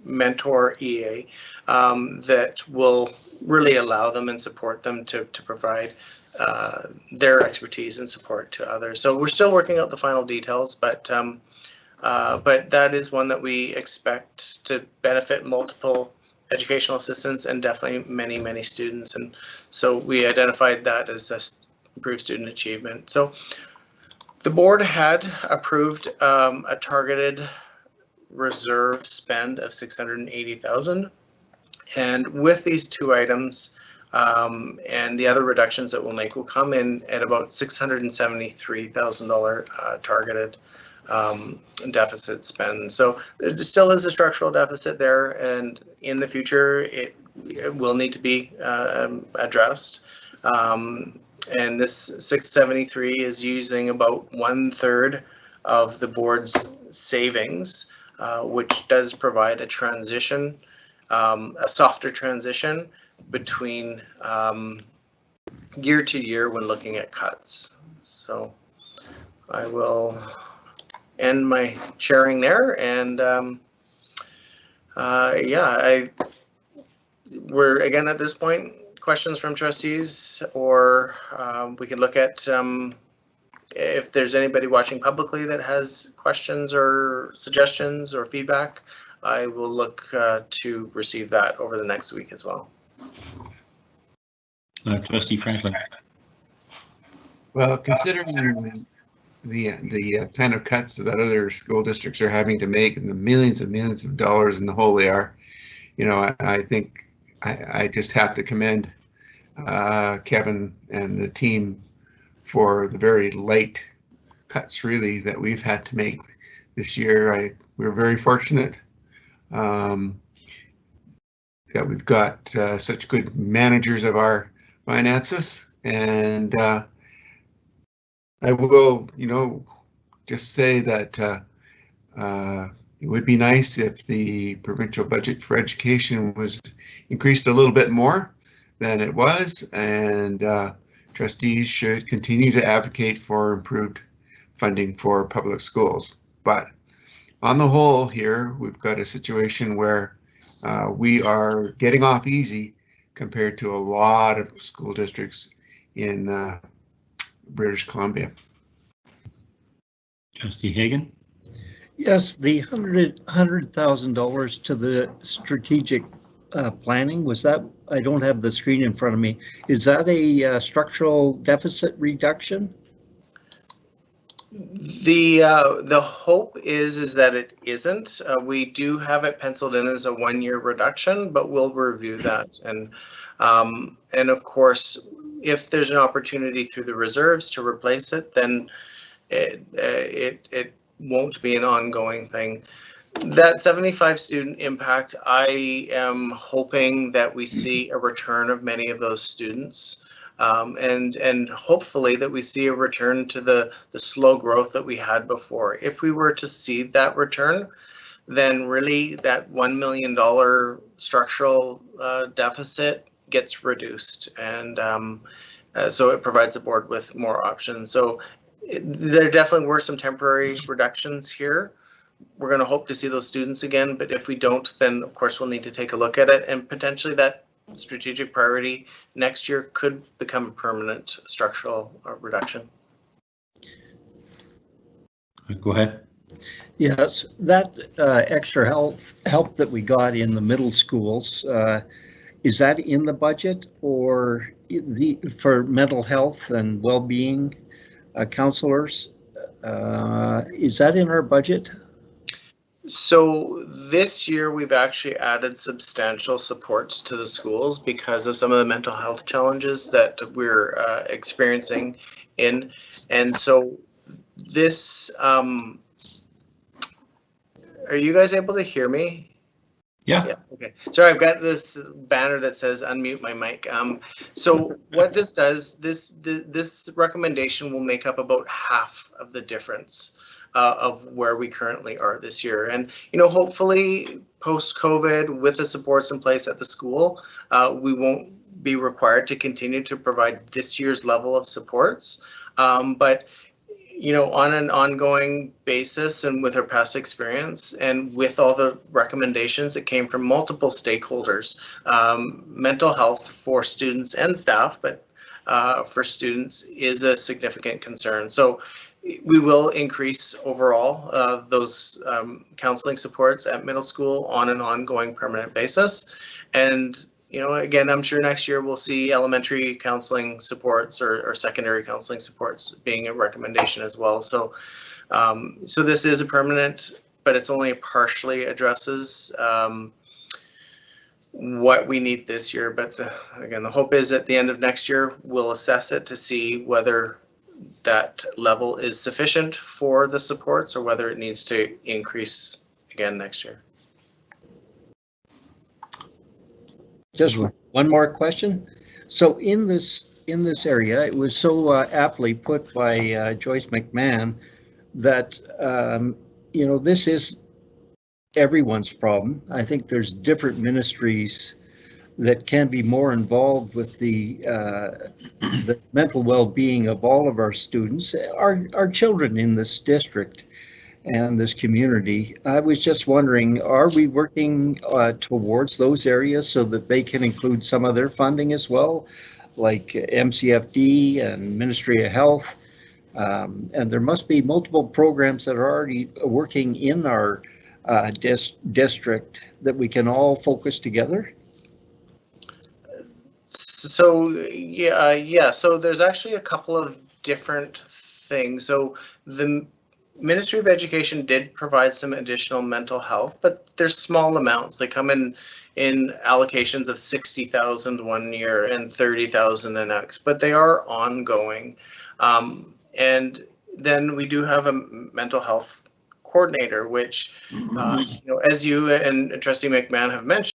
mentor EA that will really allow them and support them to provide their expertise and support to others. So we're still working out the final details, but that is one that we expect to benefit multiple educational assistants and definitely many students. And so we identified that as improved student achievement. So the board had approved a targeted reserve spend of $680,000, and with these two items and the other reductions that we'll make will come in at about $673,000 targeted deficit spend. So there still is a structural deficit there, and in the future it will need to be addressed. And this 673 is using about 1/3 of the board's savings, which does provide a transition, a softer transition between year to year when looking at cuts. So I will end my sharing there, and we're again at this point, questions from trustees, or we can look at if there's anybody watching publicly that has questions or suggestions or feedback. I will look to receive that over the next week as well. Trustee Franklin. Well, considering the kind of cuts that other school districts are having to make, and the millions and millions of dollars in the hole they are, you know, I think I just have to commend Kevin and the team for the very light cuts, really, that we've had to make this year. We're very fortunate that we've got such good managers of our finances, and I will, just say that it would be nice if the provincial budget for education was increased a little bit more than it was, and trustees should continue to advocate for improved funding for public schools. But on the whole here, we've got a situation where we are getting off easy compared to a lot of school districts in British Columbia. Trustee Hagan? Yes, the $100,000 to the strategic planning, was that, I don't have the screen in front of me, is that a structural deficit reduction? The hope is that it isn't. We do have it penciled in as a 1-year reduction, but we'll review that. And of course, if there's an opportunity through the reserves to replace it, then it won't be an ongoing thing. That 75 student impact, I am hoping that we see a return of many of those students. And hopefully that we see a return to the slow growth that we had before. If we were to see that return, then really that $1 million structural deficit gets reduced. And so it provides the board with more options. So there definitely were some temporary reductions here. We're going to hope to see those students again, but if we don't, then of course we'll need to take a look at it, and potentially that strategic priority next year could become a permanent structural reduction. Go ahead. Yes, that extra help that we got in the middle schools, is that in the budget, or for mental health and well-being counselors? Is that in our budget? So this year we've actually added substantial supports to the schools because of some of the mental health challenges that we're experiencing and so this, are you guys able to hear me? Yeah. Okay. Sorry, I've got this banner that says unmute my mic. So what this does, this recommendation will make up about half of the difference of where we currently are this year. And, hopefully post-COVID with the supports in place at the school, we won't be required to continue to provide this year's level of supports. But on an ongoing basis and with our past experience and with all the recommendations that came from multiple stakeholders, mental health for students and staff, but for students is a significant concern. So we will increase overall those counseling supports at middle school on an ongoing permanent basis. And again, I'm sure next year we'll see elementary counseling supports or secondary counseling supports being a recommendation as well. So, so this is a permanent, but it's only partially addresses what we need this year. But again, the hope is at the end of next year, we'll assess it to see whether that level is sufficient for the supports or whether it needs to increase again next year. Just one more question. So in this area, it was so aptly put by Joyce McMahon that this is everyone's problem. I think there's different ministries that can be more involved with the mental well-being of all of our students, our children in this district and this community. I was just wondering, are we working towards those areas so that they can include some of their funding as well, like MCFD and Ministry of Health? And there must be multiple programs that are already working in our district that we can all focus together. So yeah. So there's actually a couple of different things. So the Ministry of Education did provide some additional mental health, but there's small amounts. They come in allocations of 60,000 one year and 30,000 the next, but they are ongoing. And then we do have a mental health coordinator, which, as you and Trustee McMahon have mentioned,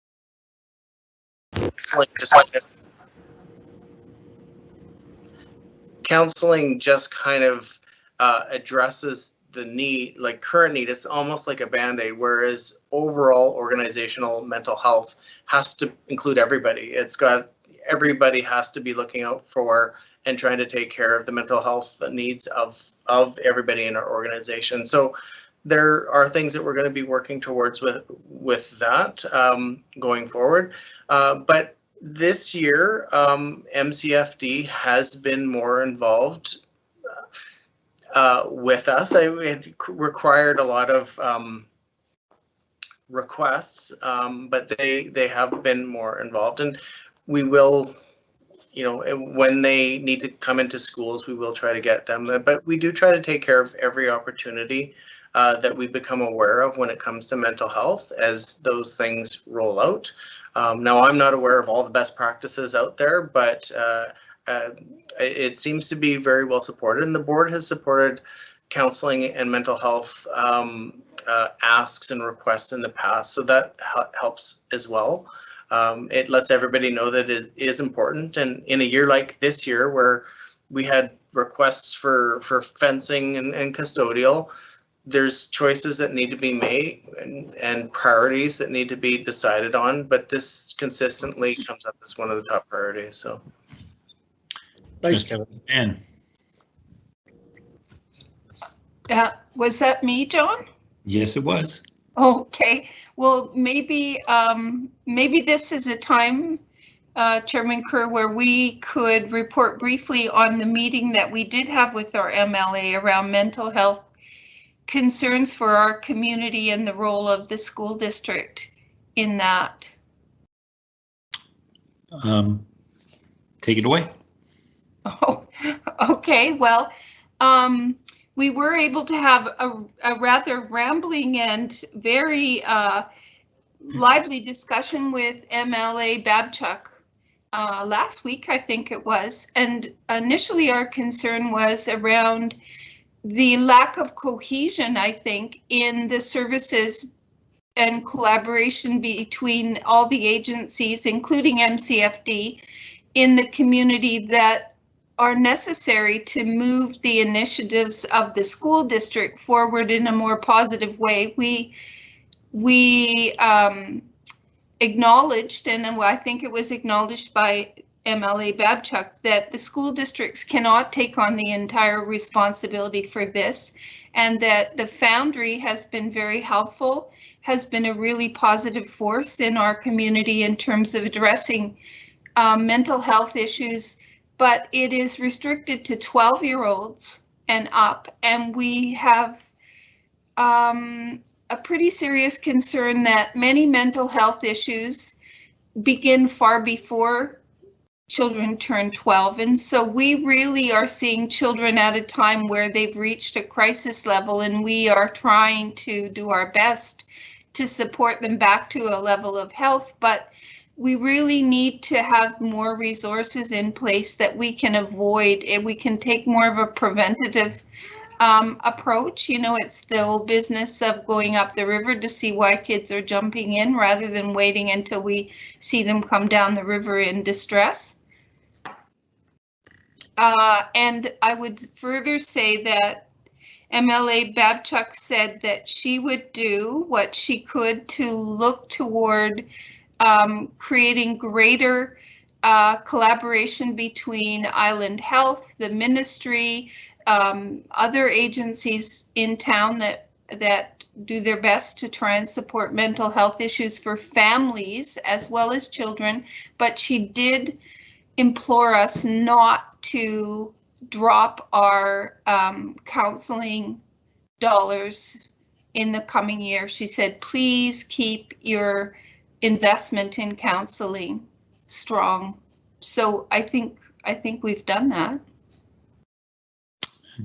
counseling just kind of addresses the need, like current need. It's almost like a Band-Aid, whereas overall organizational mental health has to include everybody. Everybody has to be looking out for and trying to take care of the mental health needs of everybody in our organization. So there are things that we're going to be working towards with that going forward. But this year, MCFD has been more involved with us. It required a lot of requests, but they have been more involved, and we will, when they need to come into schools, we will try to get them. But we do try to take care of every opportunity that we become aware of when it comes to mental health as those things roll out. Now, I'm not aware of all the best practices out there, but it seems to be very well supported, and the board has supported counseling and mental health asks and requests in the past, so that helps as well. It lets everybody know that it is important, and in a year like this year where we had requests for fencing and custodial, there's choices that need to be made and priorities that need to be decided on, but this consistently comes up as one of the top priorities. So thanks, Kevin. And was that me, John? yes, it was. Okay, well, maybe this is a time, Chairman Kerr, where we could report briefly on the meeting that we did have with our MLA around mental health concerns for our community and the role of the school district in that. Take it away. Oh, okay, well, we were able to have a rather rambling and very lively discussion with MLA Babchuk last week, I think it was. And initially our concern was around the lack of cohesion, I think, in the services and collaboration between all the agencies, including MCFD, in the community that are necessary to move the initiatives of the school district forward in a more positive way. We acknowledged, and I think it was acknowledged by MLA Babchuk, that the school districts cannot take on the entire responsibility for this, and that the Foundry has been very helpful, has been a really positive force in our community in terms of addressing mental health issues, but it is restricted to 12-year-olds and up, and we have a pretty serious concern that many mental health issues begin far before children turn 12. And so we really are seeing children at a time where they've reached a crisis level, and we are trying to do our best to support them back to a level of health. But we really need to have more resources in place that we can avoid, and we can take more of a preventative approach. It's the old business of going up the river to see why kids are jumping in rather than waiting until we see them come down the river in distress. And I would further say that MLA Babchuk said that she would do what she could to look toward creating greater collaboration between Island Health, the ministry, other agencies in town that do their best to try and support mental health issues for families as well as children. But she did implore us not to drop our counseling dollars in the coming year. She said, please keep your investment in counseling strong. So I think we've done that.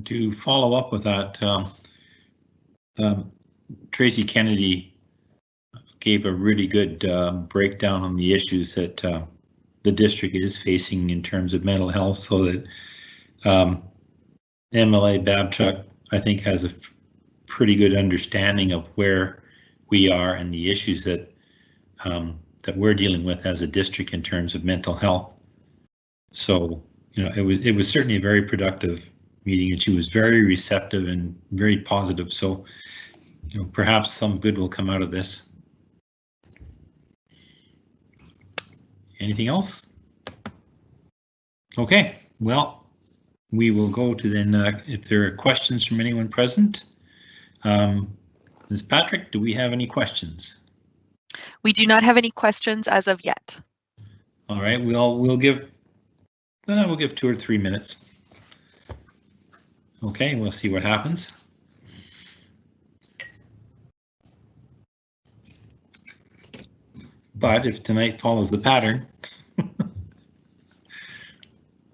To follow up with that, Tracy Kennedy gave a really good breakdown on the issues that the district is facing in terms of mental health, so that MLA Babchuk, I think, has a pretty good understanding of where we are and the issues that that we're dealing with as a district in terms of mental health. So you know, it was certainly a very productive meeting, and she was very receptive and very positive. So, you know, perhaps some good will come out of this. Anything else? Okay, well, we will go to then if there are questions from anyone present. Ms. Patrick, do we have any questions? We do not have any questions as of yet. All right, we'll give 2 or 3 minutes. Okay, we'll see what happens. But if tonight follows the pattern,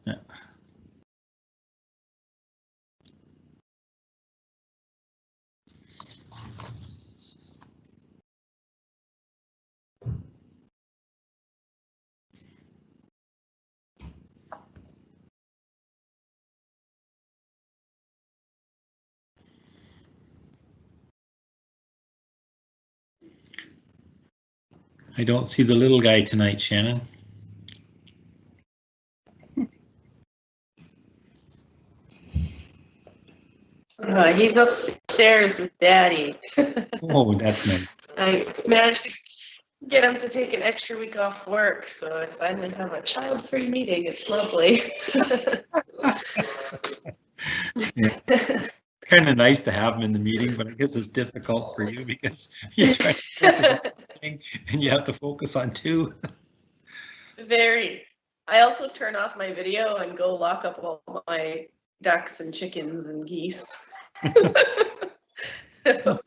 yeah. I don't see the little guy tonight, Shannon. He's upstairs with Daddy. Oh, that's nice. I managed to get him to take an extra week off work, so I finally have a child-free meeting. It's lovely. Yeah. Kind of nice to have him in the meeting, but I guess it's difficult for you because you're trying to focus on one thing and you have to focus on 2. Very. I also turn off my video and go lock up all my ducks and chickens and geese. I don't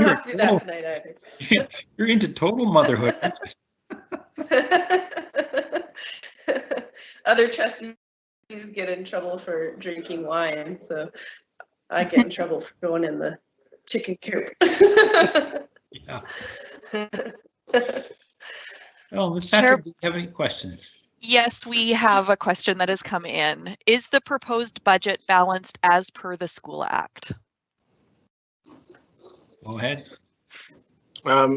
have to do that tonight either. You're into total motherhood. Other trustees get in trouble for drinking wine, so I get in trouble for going in the chicken coop. Yeah. Well, Ms. Patrick, do you have any questions? Yes, we have a question that has come in. Is the proposed budget balanced as per the School Act? Go ahead.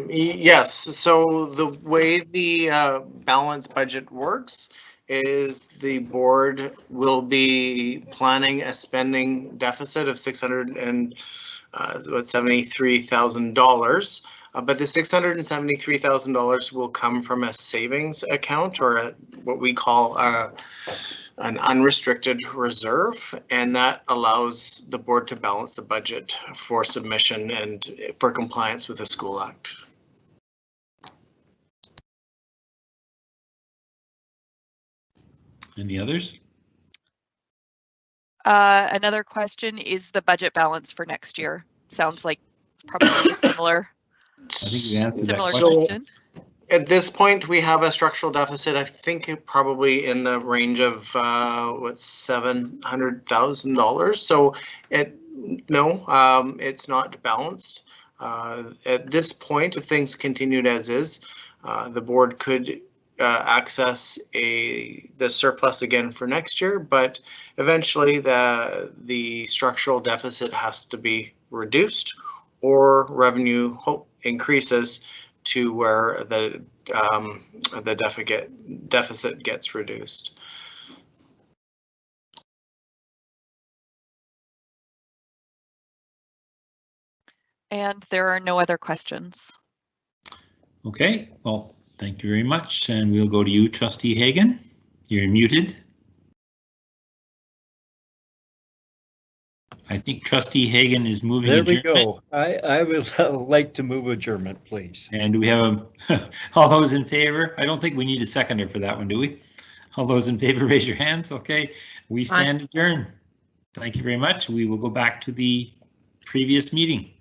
Yes, so the way the balanced budget works is the board will be planning a spending deficit of $673,000. But the $673,000 will come from a savings account, or what we call an unrestricted reserve, and that allows the board to balance the budget for submission and for compliance with the School Act. Any others? Another question is the budget balance for next year. Sounds like probably similar. I think you answered that question. At this point, we have a structural deficit, I think probably in the range of $700,000. So it's not balanced. At this point, if things continued as is, the board could access the surplus again for next year, but eventually the structural deficit has to be reduced or revenue increases to where the deficit gets reduced. And there are no other questions. Okay, well, thank you very much, and we'll go to you, Trustee Hagan. You're muted. I think Trustee Hagan is moving. There we go. I would like to move adjournment, please. And do we have all those in favor? I don't think we need a seconder for that one, do we? All those in favor, raise your hands. Okay, we stand adjourned. Thank you very much. We will go back to the previous meeting.